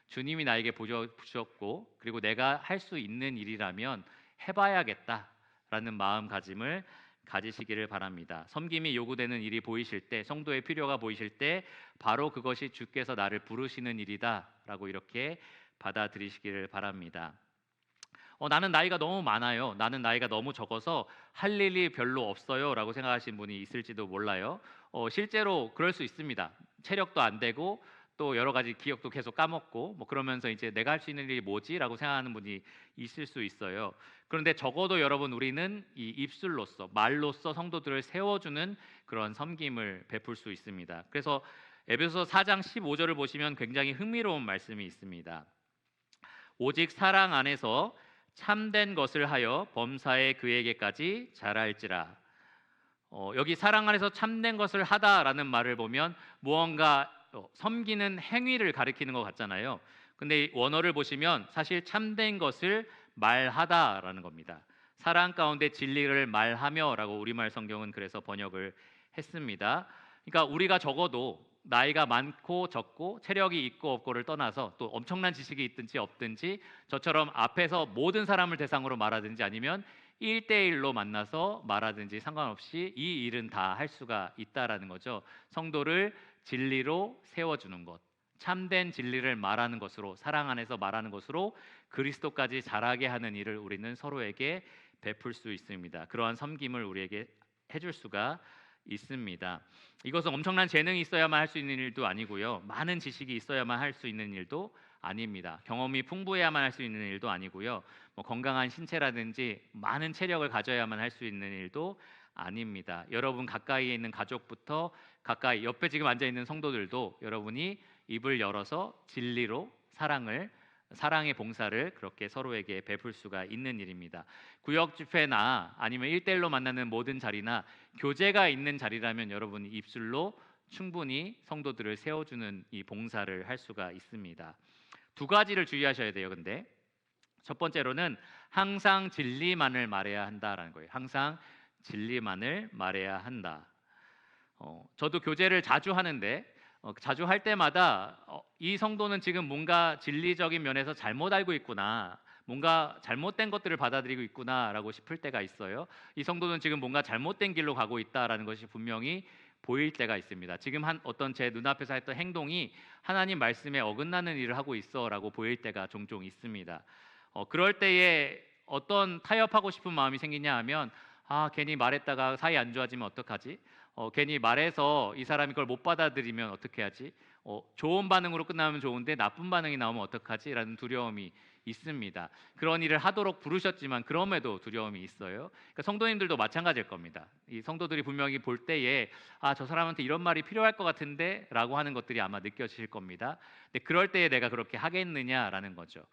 주님이 나에게 보여주셨고 그리고 내가 할 수 있는 일이라면 해봐야겠다라는 마음가짐을 가지시기를 바랍니다. 섬김이 요구되는 일이 보이실 때, 성도의 필요가 보이실 때 바로 그것이 주께서 나를 부르시는 일이다라고 이렇게 받아들이시기를 바랍니다. 나는 나이가 너무 많아요. 나는 나이가 너무 적어서 할 일이 별로 없어요 라고 생각하시는 분이 있을지도 몰라요. 실제로 그럴 수 있습니다. 체력도 안 되고 또 여러 가지 기억도 계속 까먹고 그러면서 이제 내가 할 수 있는 일이 뭐지? 라고 생각하는 분이 있을 수 있어요. 그런데 적어도 여러분, 우리는 이 입술로서, 말로서 성도들을 세워주는 그런 섬김을 베풀 수 있습니다. 그래서 에베소서 4장 15절을 보시면 굉장히 흥미로운 말씀이 있습니다. 오직 사랑 안에서 참된 것을 하여 범사에 그에게까지 자랄지라. 여기 사랑 안에서 참된 것을 하다라는 말을 보면 무언가 섬기는 행위를 가리키는 것 같잖아요. 근데 이 원어를 보시면 사실 참된 것을 말하다라는 겁니다. 사랑 가운데 진리를 말하며라고 우리말 성경은 그래서 번역을 했습니다. 그러니까 우리가 적어도 나이가 많고 적고 체력이 있고 없고를 떠나서 또 엄청난 지식이 있든지 없든지 저처럼 앞에서 모든 사람을 대상으로 말하든지 아니면 1대1로 만나서 말하든지 상관없이 이 일은 다 할 수가 있다라는 거죠. 성도를 진리로 세워주는 것, 참된 진리를 말하는 것으로, 사랑 안에서 말하는 것으로 그리스도까지 자라게 하는 일을 우리는 서로에게 베풀 수 있습니다. 그러한 섬김을 우리에게 해줄 수가 있습니다. 이것은 엄청난 재능이 있어야만 할 수 있는 일도 아니고요. 많은 지식이 있어야만 할 수 있는 일도 아닙니다. 경험이 풍부해야만 할 수 있는 일도 아니고요. 건강한 신체라든지 많은 체력을 가져야만 할 수 있는 일도 아닙니다. 여러분 가까이에 있는 가족부터 가까이 옆에 지금 앉아 있는 성도들도 여러분이 입을 열어서 진리로 사랑의 봉사를 그렇게 서로에게 베풀 수가 있는 일입니다. 구역 집회나 아니면 1대1로 만나는 모든 자리나 교제가 있는 자리라면 여러분이 입술로 충분히 성도들을 세워주는 이 봉사를 할 수가 있습니다. 두 가지를 주의하셔야 돼요. 근데 첫 번째로는 항상 진리만을 말해야 한다라는 거예요. 항상 진리만을 말해야 한다. 저도 교제를 자주 하는데 자주 할 때마다 이 성도는 지금 뭔가 진리적인 면에서 잘못 알고 있구나, 뭔가 잘못된 것들을 받아들이고 있구나라고 싶을 때가 있어요. 이 성도는 지금 뭔가 잘못된 길로 가고 있다라는 것이 분명히 보일 때가 있습니다. 지금 어떤 제 눈앞에서 했던 행동이 하나님 말씀에 어긋나는 일을 하고 있어라고 보일 때가 종종 있습니다. 그럴 때에 어떤 타협하고 싶은 마음이 생기냐 하면 괜히 말했다가 사이 안 좋아지면 어떡하지? 괜히 말해서 이 사람이 그걸 못 받아들이면 어떻게 하지? 좋은 반응으로 끝나면 좋은데 나쁜 반응이 나오면 어떡하지? 라는 두려움이 있습니다. 그런 일을 하도록 부르셨지만 그럼에도 두려움이 있어요. 그러니까 성도님들도 마찬가지일 겁니다. 이 성도들이 분명히 볼 때에 저 사람한테 이런 말이 필요할 것 같은데 라고 하는 것들이 아마 느껴지실 겁니다. 근데 그럴 때에 내가 그렇게 하겠느냐라는 거죠.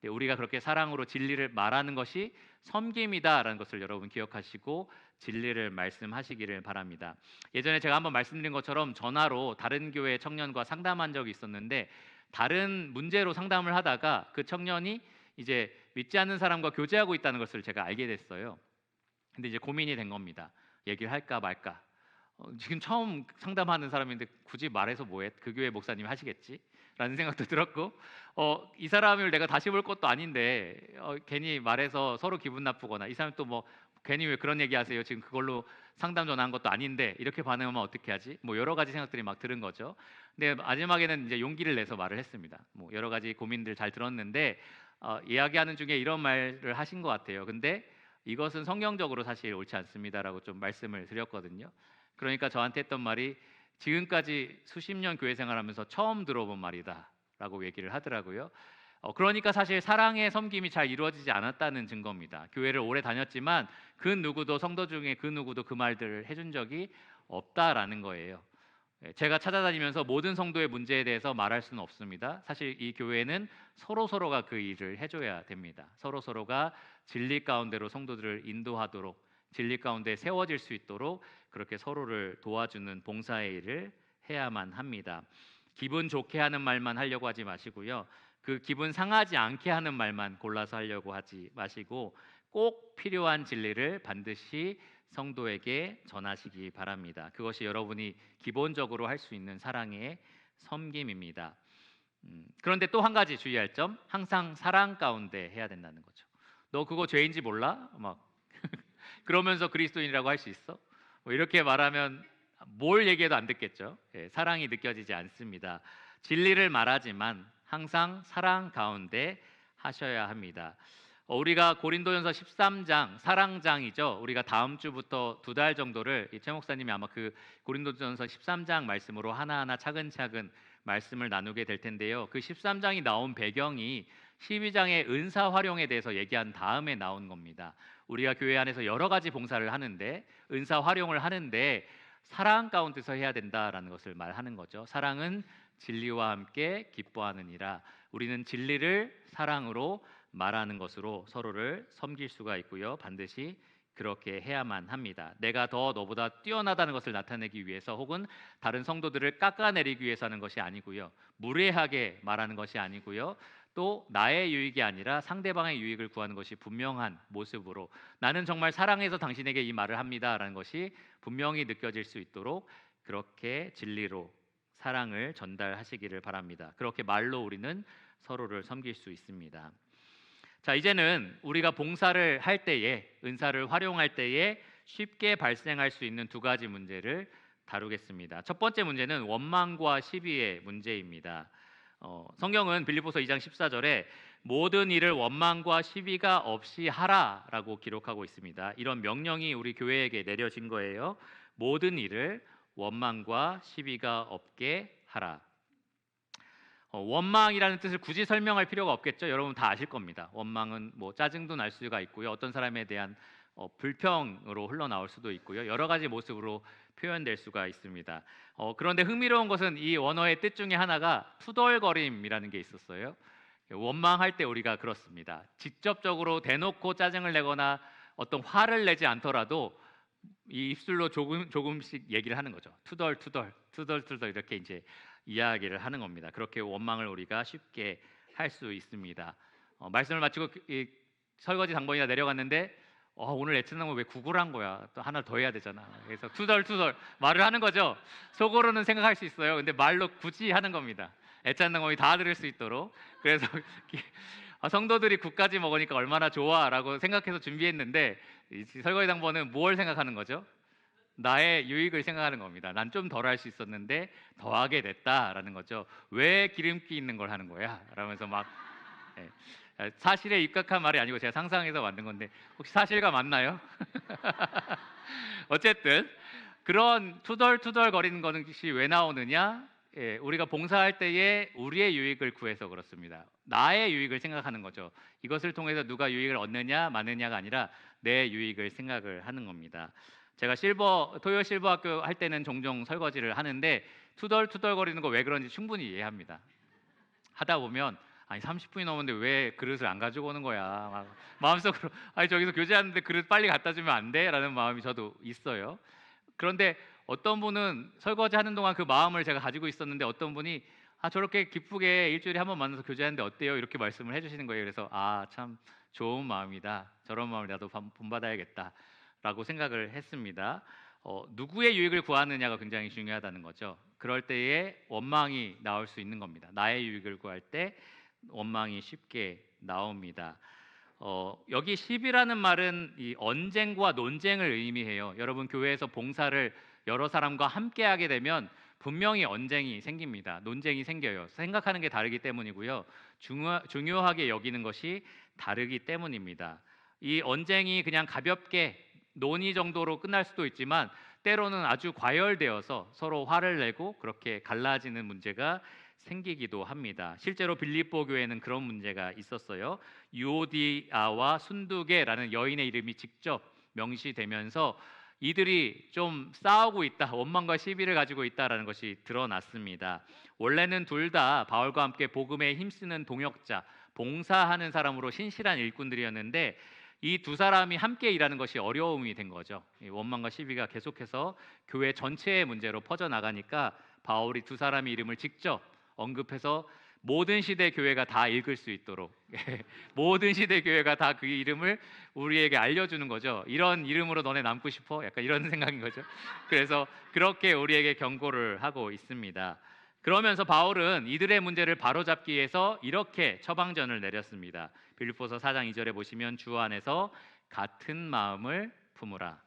우리가 그렇게 사랑으로 진리를 말하는 것이 섬김이다라는 것을 여러분 기억하시고 진리를 말씀하시기를 바랍니다. 예전에 제가 한번 말씀드린 것처럼 전화로 다른 교회 청년과 상담한 적이 있었는데 다른 문제로 상담을 하다가 그 청년이 이제 믿지 않는 사람과 교제하고 있다는 것을 제가 알게 됐어요. 근데 이제 고민이 된 겁니다. 얘기를 할까 말까. 지금 처음 상담하는 사람인데 굳이 말해서 뭐해? 그 교회 목사님이 하시겠지? 라는 생각도 들었고 이 사람을 내가 다시 볼 것도 아닌데 괜히 말해서 서로 기분 나쁘거나 이 사람 또 뭐 괜히 왜 그런 얘기 하세요? 지금 그걸로 상담 전화한 것도 아닌데 이렇게 반응하면 어떻게 하지? 뭐 여러 가지 생각들이 막 드는 거죠. 근데 마지막에는 이제 용기를 내서 말을 했습니다. 뭐 여러 가지 고민들 잘 들었는데 이야기하는 중에 이런 말을 하신 것 같아요. 근데 이것은 성경적으로 사실 옳지 않습니다라고 좀 말씀을 드렸거든요. 그러니까 저한테 했던 말이 지금까지 수십 년 교회 생활하면서 처음 들어본 말이다라고 얘기를 하더라고요. 그러니까 사실 사랑의 섬김이 잘 이루어지지 않았다는 증거입니다. 교회를 오래 다녔지만 그 누구도 성도 중에 그 누구도 그 말들을 해준 적이 없다라는 거예요. 제가 찾아다니면서 모든 성도의 문제에 대해서 말할 수는 없습니다. 사실 이 교회는 서로가 그 일을 해줘야 됩니다. 서로가 진리 가운데로 성도들을 인도하도록 진리 가운데 세워질 수 있도록 그렇게 서로를 도와주는 봉사의 일을 해야만 합니다. 기분 좋게 하는 말만 하려고 하지 마시고요. 그 기분 상하지 않게 하는 말만 골라서 하려고 하지 마시고 꼭 필요한 진리를 반드시 성도에게 전하시기 바랍니다. 그것이 여러분이 기본적으로 할 수 있는 사랑의 섬김입니다. 그런데 또 한 가지 주의할 점, 항상 사랑 가운데 해야 된다는 거죠. 너 그거 죄인지 몰라? 막 그러면서 그리스도인이라고 할 수 있어? 뭐 이렇게 말하면 뭘 얘기해도 안 듣겠죠. 사랑이 느껴지지 않습니다. 진리를 말하지만 항상 사랑 가운데 하셔야 합니다. 우리가 고린도전서 13장 사랑장이죠. 우리가 다음 주부터 2달 정도를 최 목사님이 아마 그 고린도전서 13장 말씀으로 하나하나 차근차근 말씀을 나누게 될 텐데요. 그 13장이 나온 배경이 12장의 은사 활용에 대해서 얘기한 다음에 나온 겁니다. 우리가 교회 안에서 여러 가지 봉사를 하는데 은사 활용을 하는데 사랑 가운데서 해야 된다라는 것을 말하는 거죠. 사랑은 진리와 함께 기뻐하느니라. 우리는 진리를 사랑으로 말하는 것으로 서로를 섬길 수가 있고요. 반드시 그렇게 해야만 합니다. 내가 더 너보다 뛰어나다는 것을 나타내기 위해서 혹은 다른 성도들을 깎아내리기 위해서 하는 것이 아니고요. 무례하게 말하는 것이 아니고요. 또 나의 유익이 아니라 상대방의 유익을 구하는 것이 분명한 모습으로 나는 정말 사랑해서 당신에게 이 말을 합니다라는 것이 분명히 느껴질 수 있도록 그렇게 진리로 사랑을 전달하시기를 바랍니다. 그렇게 말로 우리는 서로를 섬길 수 있습니다. 자, 이제는 우리가 봉사를 할 때에, 은사를 활용할 때에 쉽게 발생할 수 있는 두 가지 문제를 다루겠습니다. 첫 번째 문제는 원망과 시비의 문제입니다. 성경은 빌립보서 2장 14절에 모든 일을 원망과 시비가 없이 하라라고 기록하고 있습니다. 이런 명령이 우리 교회에게 내려진 거예요. 모든 일을 원망과 시비가 없게 하라. 원망이라는 뜻을 굳이 설명할 필요가 없겠죠. 여러분 다 아실 겁니다. 원망은 뭐 짜증도 날 수가 있고요. 어떤 사람에 대한 불평으로 흘러나올 수도 있고요. 여러 가지 모습으로 표현될 수가 있습니다. 그런데 흥미로운 것은 이 원어의 뜻 중에 하나가 투덜거림이라는 게 있었어요. 원망할 때 우리가 그렇습니다. 직접적으로 대놓고 짜증을 내거나 어떤 화를 내지 않더라도 이 입술로 조금씩 얘기를 하는 거죠. 투덜투덜 이렇게 이제 이야기를 하는 겁니다. 그렇게 원망을 우리가 쉽게 할 수 있습니다. 말씀을 마치고 이 설거지 당번이나 내려갔는데 오늘 애청나무 왜 구걸한 거야? 또 하나 더 해야 되잖아. 그래서 투덜투덜 말을 하는 거죠. 속으로는 생각할 수 있어요. 근데 말로 굳이 하는 겁니다. 애청나무이 다 들을 수 있도록. 그래서 성도들이 국까지 먹으니까 얼마나 좋아라고 생각해서 준비했는데 이 설거지 당번은 뭘 생각하는 거죠? 나의 유익을 생각하는 겁니다. 난 좀 덜 할 수 있었는데 더 하게 됐다라는 거죠. 왜 기름기 있는 걸 하는 거야? 라면서 막 사실에 입각한 말이 아니고 제가 상상해서 만든 건데 혹시 사실과 맞나요? 어쨌든 그런 투덜투덜 거리는 것이 왜 나오느냐? 우리가 봉사할 때에 우리의 유익을 구해서 그렇습니다. 나의 유익을 생각하는 거죠. 이것을 통해서 누가 유익을 얻느냐 마느냐가 아니라 내 유익을 생각을 하는 겁니다. 제가 토요 실버 학교 할 때는 종종 설거지를 하는데 투덜투덜거리는 거 왜 그런지 충분히 이해합니다. 하다 보면 아니 30분이 넘었는데 왜 그릇을 안 가지고 오는 거야. 막 마음속으로 아니 저기서 교제하는데 그릇 빨리 갖다 주면 안 돼? 라는 마음이 저도 있어요. 그런데 어떤 분은 설거지 하는 동안 그 마음을 제가 가지고 있었는데 어떤 분이 저렇게 기쁘게 일주일에 한 번 만나서 교제하는데 어때요? 이렇게 말씀을 해주시는 거예요. 그래서 참 좋은 마음이다. 저런 마음을 나도 본받아야겠다 라고 생각을 했습니다. 누구의 유익을 구하느냐가 굉장히 중요하다는 거죠. 그럴 때에 원망이 나올 수 있는 겁니다. 나의 유익을 구할 때 원망이 쉽게 나옵니다. 여기 시비라는 말은 이 언쟁과 논쟁을 의미해요. 여러분 교회에서 봉사를 여러 사람과 함께 하게 되면 분명히 언쟁이 생깁니다. 논쟁이 생겨요. 생각하는 게 다르기 때문이고요. 중요하게 여기는 것이 다르기 때문입니다. 이 언쟁이 그냥 가볍게 논의 정도로 끝날 수도 있지만 때로는 아주 과열되어서 서로 화를 내고 그렇게 갈라지는 문제가 생기기도 합니다. 실제로 빌립보 교회는 그런 문제가 있었어요. 유오디아와 순두계라는 여인의 이름이 직접 명시되면서 이들이 좀 싸우고 있다, 원망과 시비를 가지고 있다라는 것이 드러났습니다. 원래는 둘 다 바울과 함께 복음에 힘쓰는 동역자, 봉사하는 사람으로 신실한 일꾼들이었는데 이 두 사람이 함께 일하는 것이 어려움이 된 거죠. 이 원망과 시비가 계속해서 교회 전체의 문제로 퍼져나가니까 바울이 두 사람의 이름을 직접 언급해서 모든 시대 교회가 다 읽을 수 있도록 모든 시대 교회가 다 그 이름을 우리에게 알려주는 거죠. 이런 이름으로 너네 남고 싶어? 약간 이런 생각인 거죠. 그래서 그렇게 우리에게 경고를 하고 있습니다. 그러면서 바울은 이들의 문제를 바로잡기 위해서 이렇게 처방전을 내렸습니다. 빌립보서 4장 2절에 보시면 주 안에서 같은 마음을 품으라.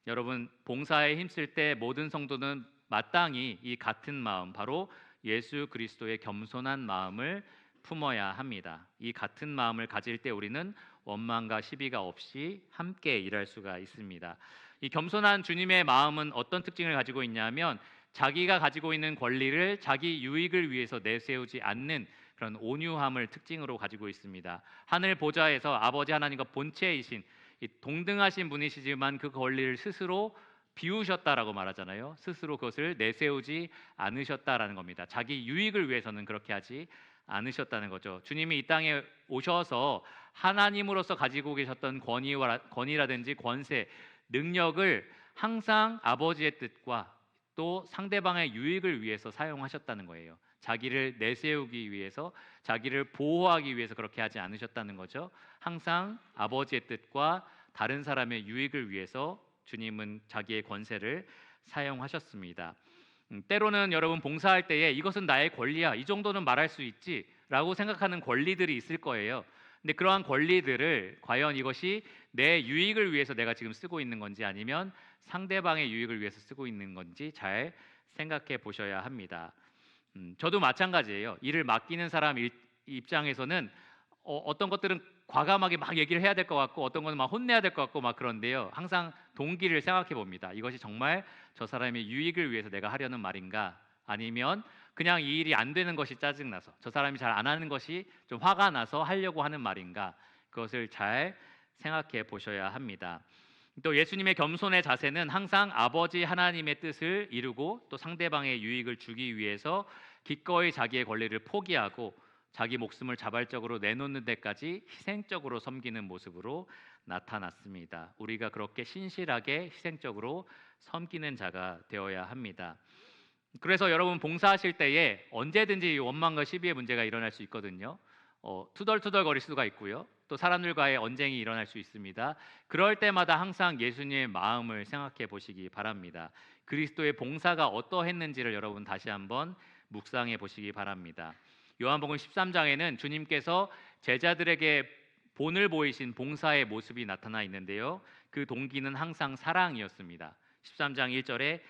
여러분 봉사에 힘쓸 때 모든 성도는 마땅히 이 같은 마음, 바로 예수 그리스도의 겸손한 마음을 품어야 합니다. 이 같은 마음을 가질 때 우리는 원망과 시비가 없이 함께 일할 수가 있습니다. 이 겸손한 주님의 마음은 어떤 특징을 가지고 있냐면 자기가 가지고 있는 권리를 자기 유익을 위해서 내세우지 않는 그런 온유함을 특징으로 가지고 있습니다. 하늘 보좌에서 아버지 하나님과 본체이신 이 동등하신 분이시지만 그 권리를 스스로 비우셨다라고 말하잖아요. 스스로 그것을 내세우지 않으셨다라는 겁니다. 자기 유익을 위해서는 그렇게 하지 않으셨다는 거죠. 주님이 이 땅에 오셔서 하나님으로서 가지고 계셨던 권위라든지 권세, 능력을 항상 아버지의 뜻과 또 상대방의 유익을 위해서 사용하셨다는 거예요. 자기를 내세우기 위해서, 자기를 보호하기 위해서 그렇게 하지 않으셨다는 거죠. 항상 아버지의 뜻과 다른 사람의 유익을 위해서 주님은 자기의 권세를 사용하셨습니다. 때로는 여러분 봉사할 때에 이것은 나의 권리야, 이 정도는 말할 수 있지라고 생각하는 권리들이 있을 거예요. 근데 그러한 권리들을 과연 이것이 내 유익을 위해서 내가 지금 쓰고 있는 건지 아니면 상대방의 유익을 위해서 쓰고 있는 건지 잘 생각해 보셔야 합니다. 저도 마찬가지예요. 일을 맡기는 사람 입장에서는 어떤 것들은 과감하게 막 얘기를 해야 될 것 같고 어떤 거는 막 혼내야 될 것 같고 막 그런데요. 항상 동기를 생각해 봅니다. 이것이 정말 저 사람의 유익을 위해서 내가 하려는 말인가? 아니면 그냥 이 일이 안 되는 것이 짜증나서 저 사람이 잘 안 하는 것이 좀 화가 나서 하려고 하는 말인가? 그것을 잘 생각해 보셔야 합니다. 또 예수님의 겸손의 자세는 항상 아버지 하나님의 뜻을 이루고 또 상대방의 유익을 주기 위해서 기꺼이 자기의 권리를 포기하고 자기 목숨을 자발적으로 내놓는 데까지 희생적으로 섬기는 모습으로 나타났습니다. 우리가 그렇게 신실하게 희생적으로 섬기는 자가 되어야 합니다. 그래서 여러분 봉사하실 때에 언제든지 원망과 시비의 문제가 일어날 수 있거든요. 투덜투덜 거릴 수가 있고요. 또 사람들과의 언쟁이 일어날 수 있습니다. 그럴 때마다 항상 예수님의 마음을 생각해 보시기 바랍니다. 그리스도의 봉사가 어떠했는지를 여러분 다시 한번 묵상해 보시기 바랍니다. 요한복음 13장에는 주님께서 제자들에게 본을 보이신 봉사의 모습이 나타나 있는데요. 그 동기는 항상 사랑이었습니다. 13장 1절에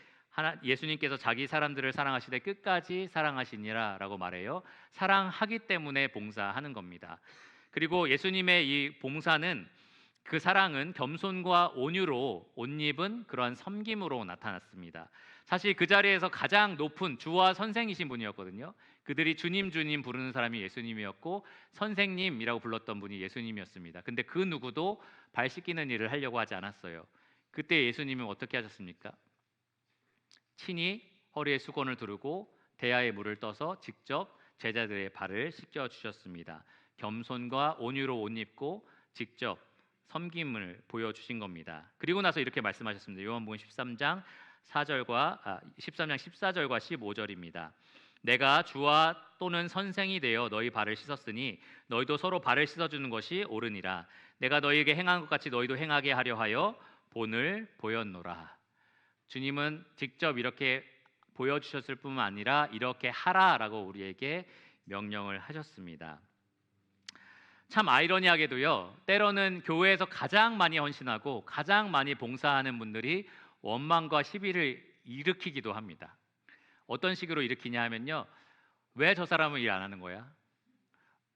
예수님께서 자기 사람들을 사랑하시되 끝까지 사랑하시니라 라고 말해요. 사랑하기 때문에 봉사하는 겁니다. 그리고 예수님의 이 봉사는 그 사랑은 겸손과 온유로 옷 입은 그러한 섬김으로 나타났습니다. 사실 그 자리에서 가장 높은 주와 선생이신 분이었거든요. 그들이 주님 주님 부르는 사람이 예수님이었고 선생님이라고 불렀던 분이 예수님이었습니다. 근데 그 누구도 발 씻기는 일을 하려고 하지 않았어요. 그때 예수님은 어떻게 하셨습니까? 친히 허리에 수건을 두르고 대야에 물을 떠서 직접 제자들의 발을 씻겨 주셨습니다. 겸손과 온유로 옷 입고 직접 섬김을 보여주신 겁니다. 그리고 나서 이렇게 말씀하셨습니다. 요한복음 13장 14절과 15절입니다. 내가 주와 또는 선생이 되어 너희 발을 씻었으니 너희도 서로 발을 씻어주는 것이 옳으니라. 내가 너희에게 행한 것 같이 너희도 행하게 하려 하여 본을 보였노라. 주님은 직접 이렇게 보여주셨을 뿐만 아니라 이렇게 하라라고 우리에게 명령을 하셨습니다. 참 아이러니하게도요, 때로는 교회에서 가장 많이 헌신하고 가장 많이 봉사하는 분들이 원망과 시비를 일으키기도 합니다. 어떤 식으로 일으키냐 하면요, 왜 저 사람은 일 안 하는 거야?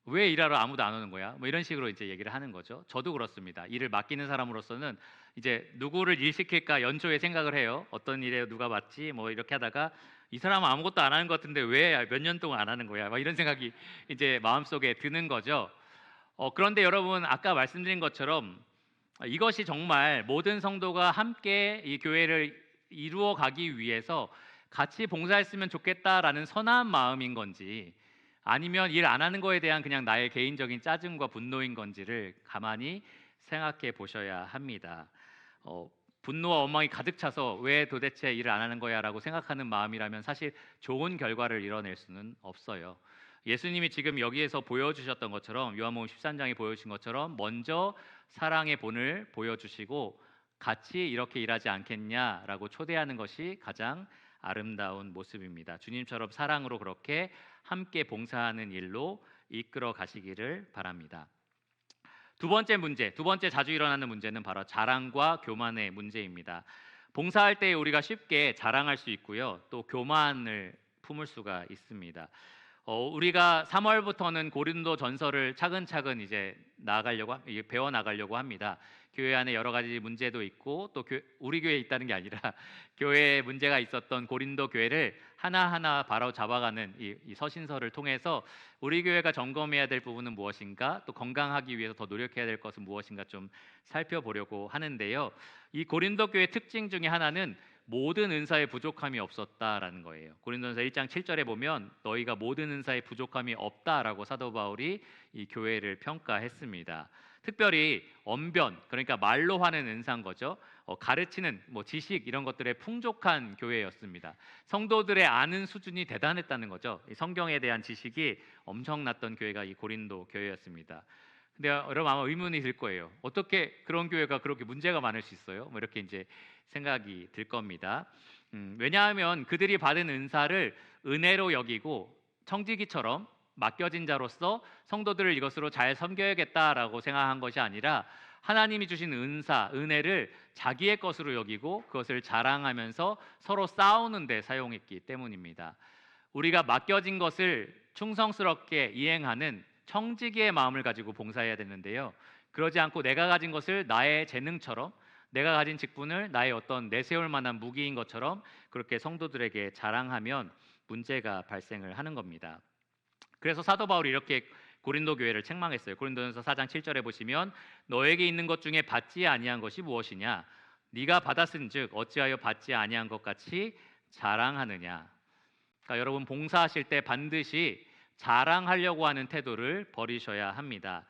왜 일하러 아무도 안 오는 거야? 뭐 이런 식으로 이제 얘기를 하는 거죠. 저도 그렇습니다. 일을 맡기는 사람으로서는 이제 누구를 일 시킬까 연초에 생각을 해요. 어떤 일에 누가 맡지? 뭐 이렇게 하다가 이 사람은 아무것도 안 하는 것 같은데 왜 몇 년 동안 안 하는 거야? 막 이런 생각이 이제 마음속에 드는 거죠. 그런데 여러분 아까 말씀드린 것처럼 이것이 정말 모든 성도가 함께 이 교회를 이루어 가기 위해서 같이 봉사했으면 좋겠다라는 선한 마음인 건지 아니면 일 안 하는 거에 대한 그냥 나의 개인적인 짜증과 분노인 건지를 가만히 생각해 보셔야 합니다. 분노와 원망이 가득 차서 왜 도대체 일을 안 하는 거야 라고 생각하는 마음이라면 사실 좋은 결과를 이뤄낼 수는 없어요. 예수님이 지금 여기에서 보여주셨던 것처럼 요한복음 13장에 보여주신 것처럼 먼저 사랑의 본을 보여주시고 같이 이렇게 일하지 않겠냐라고 초대하는 것이 가장 아름다운 모습입니다. 주님처럼 사랑으로 그렇게 함께 봉사하는 일로 이끌어 가시기를 바랍니다. 두 번째 자주 일어나는 문제는 바로 자랑과 교만의 문제입니다. 봉사할 때 우리가 쉽게 자랑할 수 있고요, 또 교만을 품을 수가 있습니다. 우리가 3월부터는 고린도 전서를 차근차근 이제 배워 나가려고 합니다. 교회 안에 여러 가지 문제도 있고 또 우리 교회에 있다는 게 아니라 교회에 문제가 있었던 고린도 교회를 하나하나 바로 잡아가는 이 서신서를 통해서 우리 교회가 점검해야 될 부분은 무엇인가, 또 건강하기 위해서 더 노력해야 될 것은 무엇인가 좀 살펴보려고 하는데요. 이 고린도 교회 특징 중에 하나는 모든 은사에 부족함이 없었다라는 거예요. 고린도전서 1장 7절에 보면 너희가 모든 은사에 부족함이 없다라고 사도 바울이 이 교회를 평가했습니다. 특별히 언변, 그러니까 말로 하는 은사인 거죠. 가르치는 지식 이런 것들에 풍족한 교회였습니다. 성도들의 아는 수준이 대단했다는 거죠. 이 성경에 대한 지식이 엄청났던 교회가 이 고린도 교회였습니다. 근데 여러분 아마 의문이 들 거예요. 어떻게 그런 교회가 그렇게 문제가 많을 수 있어요? 이렇게 이제 생각이 들 겁니다. 왜냐하면 그들이 받은 은사를 은혜로 여기고 청지기처럼 맡겨진 자로서 성도들을 이것으로 잘 섬겨야겠다라고 생각한 것이 아니라 하나님이 주신 은사, 은혜를 자기의 것으로 여기고 그것을 자랑하면서 서로 싸우는 데 사용했기 때문입니다. 우리가 맡겨진 것을 충성스럽게 이행하는 청지기의 마음을 가지고 봉사해야 되는데요. 그러지 않고 내가 가진 것을 나의 재능처럼, 내가 가진 직분을 나의 어떤 내세울 만한 무기인 것처럼 그렇게 성도들에게 자랑하면 문제가 발생을 하는 겁니다. 그래서 사도 바울이 이렇게 고린도 교회를 책망했어요. 고린도전서 4장 7절에 보시면 너에게 있는 것 중에 받지 아니한 것이 무엇이냐? 네가 받았은즉 어찌하여 받지 아니한 것 같이 자랑하느냐? 그러니까 여러분 봉사하실 때 반드시 자랑하려고 하는 태도를 버리셔야 합니다.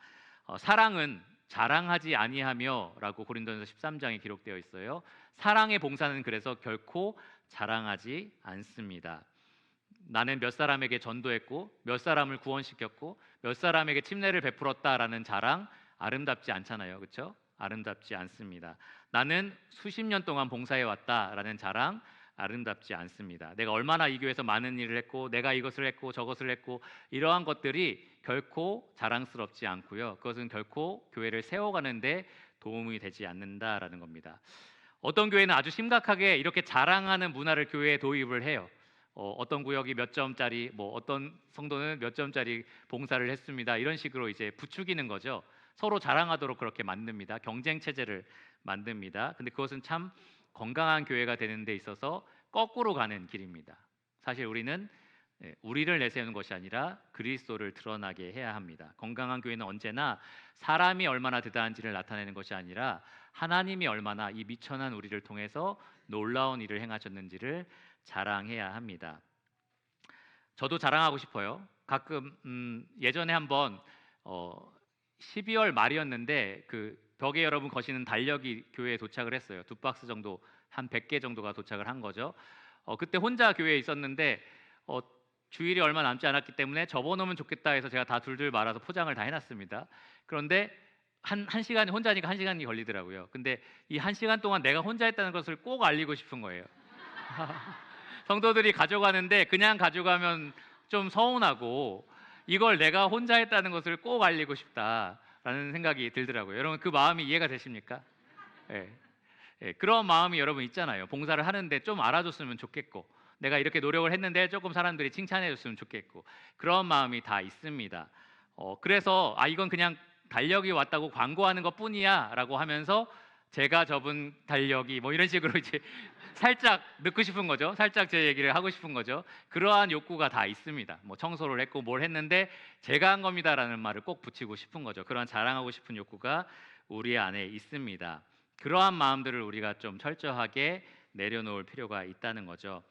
사랑은 자랑하지 아니하며라고 고린도전서 13장에 기록되어 있어요. 사랑의 봉사는 그래서 결코 자랑하지 않습니다. 나는 몇 사람에게 전도했고 몇 사람을 구원시켰고 몇 사람에게 침례를 베풀었다라는 자랑 아름답지 않잖아요. 그렇죠? 아름답지 않습니다. 나는 수십 년 동안 봉사해 왔다라는 자랑 아름답지 않습니다. 내가 얼마나 이 교회에서 많은 일을 했고 내가 이것을 했고 저것을 했고 이러한 것들이 결코 자랑스럽지 않고요. 그것은 결코 교회를 세워가는 데 도움이 되지 않는다라는 겁니다. 어떤 교회는 아주 심각하게 이렇게 자랑하는 문화를 교회에 도입을 해요. 어떤 구역이 몇 점짜리, 어떤 성도는 몇 점짜리 봉사를 했습니다. 이런 식으로 이제 부추기는 거죠. 서로 자랑하도록 그렇게 만듭니다. 경쟁 체제를 만듭니다. 근데 그것은 참 건강한 교회가 되는 데 있어서 거꾸로 가는 길입니다. 사실 우리는 우리를 내세우는 것이 아니라 그리스도를 드러나게 해야 합니다. 건강한 교회는 언제나 사람이 얼마나 대단한지를 나타내는 것이 아니라 하나님이 얼마나 이 미천한 우리를 통해서 놀라운 일을 행하셨는지를 자랑해야 합니다. 저도 자랑하고 싶어요. 가끔 예전에 한번 12월 말이었는데 그 벽에 여러분 거시는 달력이 교회에 도착을 했어요. 2박스 정도, 한 100개 정도가 도착을 한 거죠. 그때 혼자 교회에 있었는데 주일이 얼마 남지 않았기 때문에 접어놓으면 좋겠다 해서 제가 다 둘둘 말아서 포장을 다 해놨습니다. 그런데 한 시간이 혼자니까 1시간이 걸리더라고요. 근데 이 1시간 동안 내가 혼자 했다는 것을 꼭 알리고 싶은 거예요. 성도들이 가져가는데 그냥 가져가면 좀 서운하고 이걸 내가 혼자 했다는 것을 꼭 알리고 싶다라는 생각이 들더라고요. 여러분 그 마음이 이해가 되십니까? 그런 마음이 여러분 있잖아요. 봉사를 하는데 좀 알아줬으면 좋겠고 내가 이렇게 노력을 했는데 조금 사람들이 칭찬해줬으면 좋겠고 그런 마음이 다 있습니다. 그래서 이건 그냥 달력이 왔다고 광고하는 것뿐이야 라고 하면서 제가 접은 달력이 이런 식으로 이제 살짝 넣고 싶은 거죠. 살짝 제 얘기를 하고 싶은 거죠. 그러한 욕구가 다 있습니다. 청소를 했고 뭘 했는데 제가 한 겁니다라는 말을 꼭 붙이고 싶은 거죠. 그러한 자랑하고 싶은 욕구가 우리 안에 있습니다. 그러한 마음들을 우리가 좀 철저하게 내려놓을 필요가 있다는 거죠.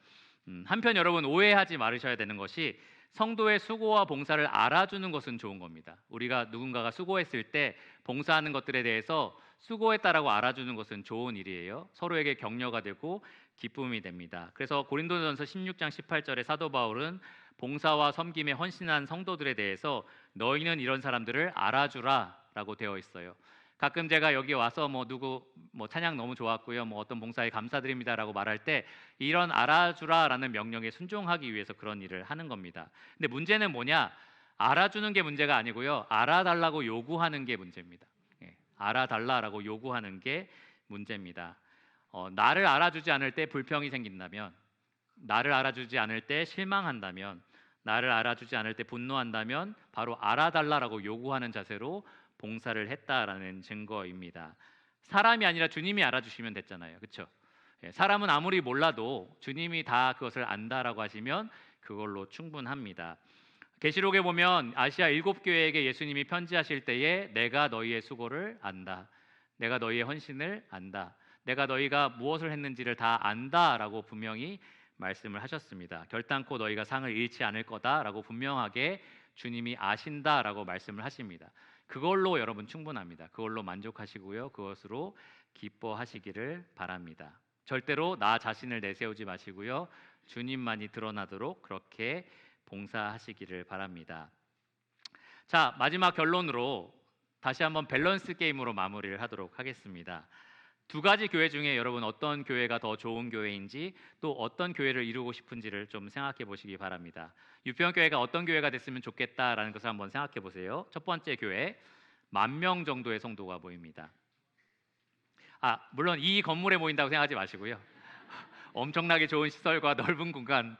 한편 여러분 오해하지 말으셔야 되는 것이 성도의 수고와 봉사를 알아주는 것은 좋은 겁니다. 우리가 누군가가 수고했을 때 봉사하는 것들에 대해서 수고했다라고 알아주는 것은 좋은 일이에요. 서로에게 격려가 되고 기쁨이 됩니다. 그래서 고린도전서 16장 18절에 사도 바울은 봉사와 섬김에 헌신한 성도들에 대해서 너희는 이런 사람들을 알아주라라고 되어 있어요. 가끔 제가 여기 와서 누구 찬양 너무 좋았고요, 어떤 봉사에 감사드립니다라고 말할 때 이런 알아주라라는 명령에 순종하기 위해서 그런 일을 하는 겁니다. 근데 문제는 뭐냐? 알아주는 게 문제가 아니고요, 알아달라고 요구하는 게 문제입니다. 알아달라라고 요구하는 게 문제입니다. 나를 알아주지 않을 때 불평이 생긴다면, 나를 알아주지 않을 때 실망한다면, 나를 알아주지 않을 때 분노한다면 바로 알아달라라고 요구하는 자세로 봉사를 했다라는 증거입니다. 사람이 아니라 주님이 알아주시면 됐잖아요. 그렇죠? 사람은 아무리 몰라도 주님이 다 그것을 안다라고 하시면 그걸로 충분합니다. 계시록에 보면 아시아 7교회에게 예수님이 편지하실 때에 내가 너희의 수고를 안다. 내가 너희의 헌신을 안다. 내가 너희가 무엇을 했는지를 다 안다라고 분명히 말씀을 하셨습니다. 결단코 너희가 상을 잃지 않을 거다라고 분명하게 주님이 아신다라고 말씀을 하십니다. 그걸로 여러분 충분합니다. 그걸로 만족하시고요. 그것으로 기뻐하시기를 바랍니다. 절대로 나 자신을 내세우지 마시고요. 주님만이 드러나도록 그렇게 봉사하시기를 바랍니다. 자, 마지막 결론으로 다시 한번 밸런스 게임으로 마무리를 하도록 하겠습니다. 두 가지 교회 중에 여러분 어떤 교회가 더 좋은 교회인지 또 어떤 교회를 이루고 싶은지를 좀 생각해 보시기 바랍니다. 유평교회가 어떤 교회가 됐으면 좋겠다라는 것을 한번 생각해 보세요. 첫 번째 교회, 10,000명 정도의 성도가 모입니다. 물론 이 건물에 모인다고 생각하지 마시고요. 엄청나게 좋은 시설과 넓은 공간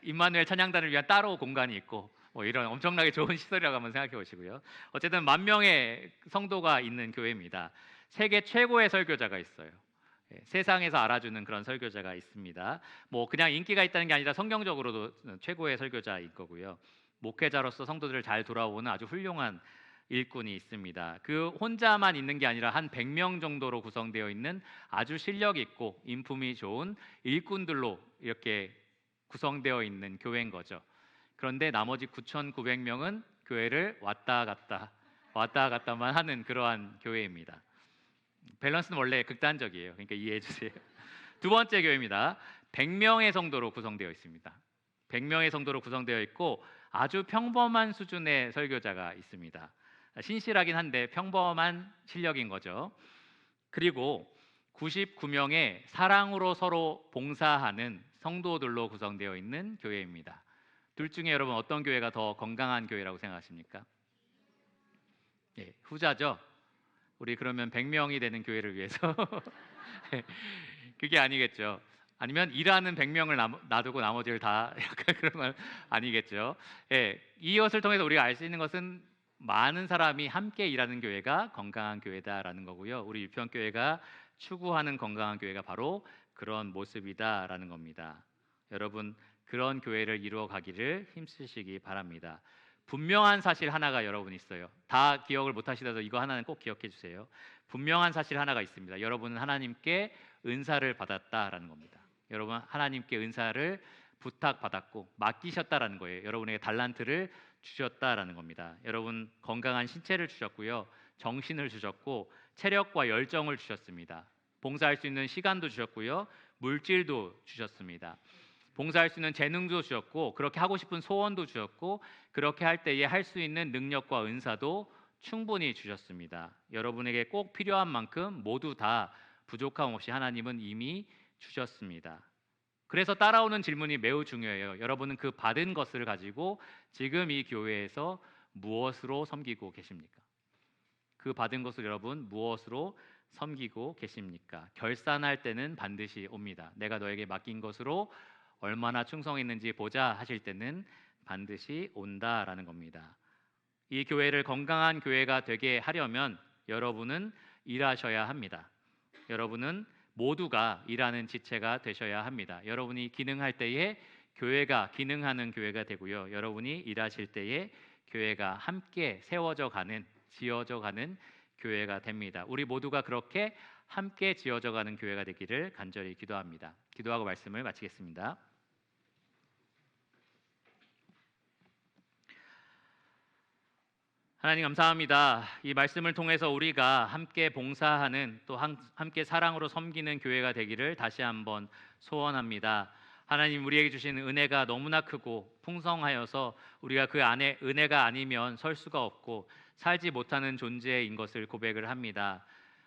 임마누엘 찬양단을 위한 따로 공간이 있고 이런 엄청나게 좋은 시설이라고 한번 생각해 보시고요. 어쨌든 10,000명의 성도가 있는 교회입니다. 세계 최고의 설교자가 있어요. 세상에서 알아주는 그런 설교자가 있습니다. 그냥 인기가 있다는 게 아니라 성경적으로도 최고의 설교자일 거고요. 목회자로서 성도들을 잘 돌아오는 아주 훌륭한 일꾼이 있습니다. 그 혼자만 있는 게 아니라 한 100명 정도로 구성되어 있는 아주 실력 있고 인품이 좋은 일꾼들로 이렇게 구성되어 있는 교회인 거죠. 그런데 나머지 9,900명은 교회를 왔다 갔다만 하는 그러한 교회입니다. 밸런스는 원래 극단적이에요. 그러니까 이해해 주세요. 두 번째 교회입니다. 100명의 성도로 구성되어 있습니다. 100명의 성도로 구성되어 있고 아주 평범한 수준의 설교자가 있습니다. 신실하긴 한데 평범한 실력인 거죠. 그리고 99명의 사랑으로 서로 봉사하는 성도들로 구성되어 있는 교회입니다. 둘 중에 여러분 어떤 교회가 더 건강한 교회라고 생각하십니까? 후자죠. 우리 그러면 100명이 되는 교회를 위해서 그게 아니겠죠. 아니면 일하는 100명을 놔두고 나머지를 다 약간 그런 건 아니겠죠. 이것을 통해서 우리가 알 수 있는 것은 많은 사람이 함께 일하는 교회가 건강한 교회다라는 거고요. 우리 유평교회가 추구하는 건강한 교회가 바로 그런 모습이다라는 겁니다. 여러분 그런 교회를 이루어 가기를 힘쓰시기 바랍니다. 분명한 사실 하나가 여러분 있어요. 다 기억을 못 하시더라도 이거 하나는 꼭 기억해 주세요. 분명한 사실 하나가 있습니다. 여러분은 하나님께 은사를 받았다라는 겁니다. 여러분 하나님께 은사를 부탁받았고 맡기셨다라는 거예요. 여러분에게 달란트를 주셨다라는 겁니다. 여러분 건강한 신체를 주셨고요. 정신을 주셨고 체력과 열정을 주셨습니다. 봉사할 수 있는 시간도 주셨고요. 물질도 주셨습니다. 봉사할 수 있는 재능도 주셨고 그렇게 하고 싶은 소원도 주셨고 그렇게 할 때에 할 수 있는 능력과 은사도 충분히 주셨습니다. 여러분에게 꼭 필요한 만큼 모두 다 부족함 없이 하나님은 이미 주셨습니다. 그래서 따라오는 질문이 매우 중요해요. 여러분은 그 받은 것을 가지고 지금 이 교회에서 무엇으로 섬기고 계십니까? 그 받은 것을 여러분 무엇으로 섬기고 계십니까? 결산할 때는 반드시 옵니다. 내가 너에게 맡긴 것으로 얼마나 충성했는지 보자 하실 때는 반드시 온다라는 겁니다. 이 교회를 건강한 교회가 되게 하려면 여러분은 일하셔야 합니다. 여러분은 모두가 일하는 지체가 되셔야 합니다. 여러분이 기능할 때에 교회가 기능하는 교회가 되고요. 여러분이 일하실 때에 교회가 함께 세워져 가는, 지어져 가는 교회가 됩니다. 우리 모두가 그렇게 함께 지어져 가는 교회가 되기를 간절히 기도합니다. 기도하고 말씀을 마치겠습니다. 하나님 감사합니다. 이 말씀을 통해서 우리가 함께 봉사하는 또 함께 사랑으로 섬기는 교회가 되기를 다시 한번 소원합니다. 하나님 우리에게 주신 은혜가 너무나 크고 풍성하여서 우리가 그 안에 은혜가 아니면 설 수가 없고 살지 못하는 존재인 것을 고백을 합니다.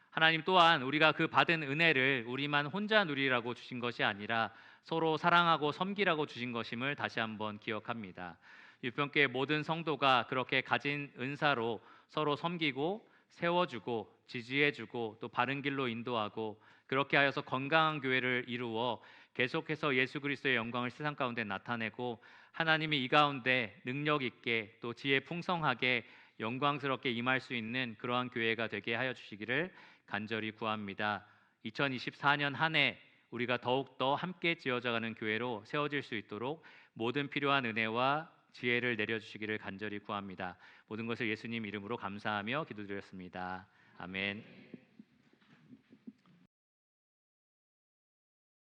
하나님 또한 우리가 그 받은 은혜를 우리만 혼자 누리라고 주신 것이 아니라 서로 사랑하고 섬기라고 주신 것임을 다시 한번 기억합니다. 유평교회 모든 성도가 그렇게 가진 은사로 서로 섬기고 세워주고 지지해주고 또 바른 길로 인도하고 그렇게 하여서 건강한 교회를 이루어 계속해서 예수 그리스도의 영광을 세상 가운데 나타내고 하나님이 이 가운데 능력 있게 또 지혜 풍성하게 영광스럽게 임할 수 있는 그러한 교회가 되게 하여 주시기를 간절히 구합니다. 2024년 한 해 우리가 더욱더 함께 지어져가는 교회로 세워질 수 있도록 모든 필요한 은혜와 지혜를 내려주시기를 간절히 구합니다. 모든 것을 예수님 이름으로 감사하며 기도드렸습니다. 아멘.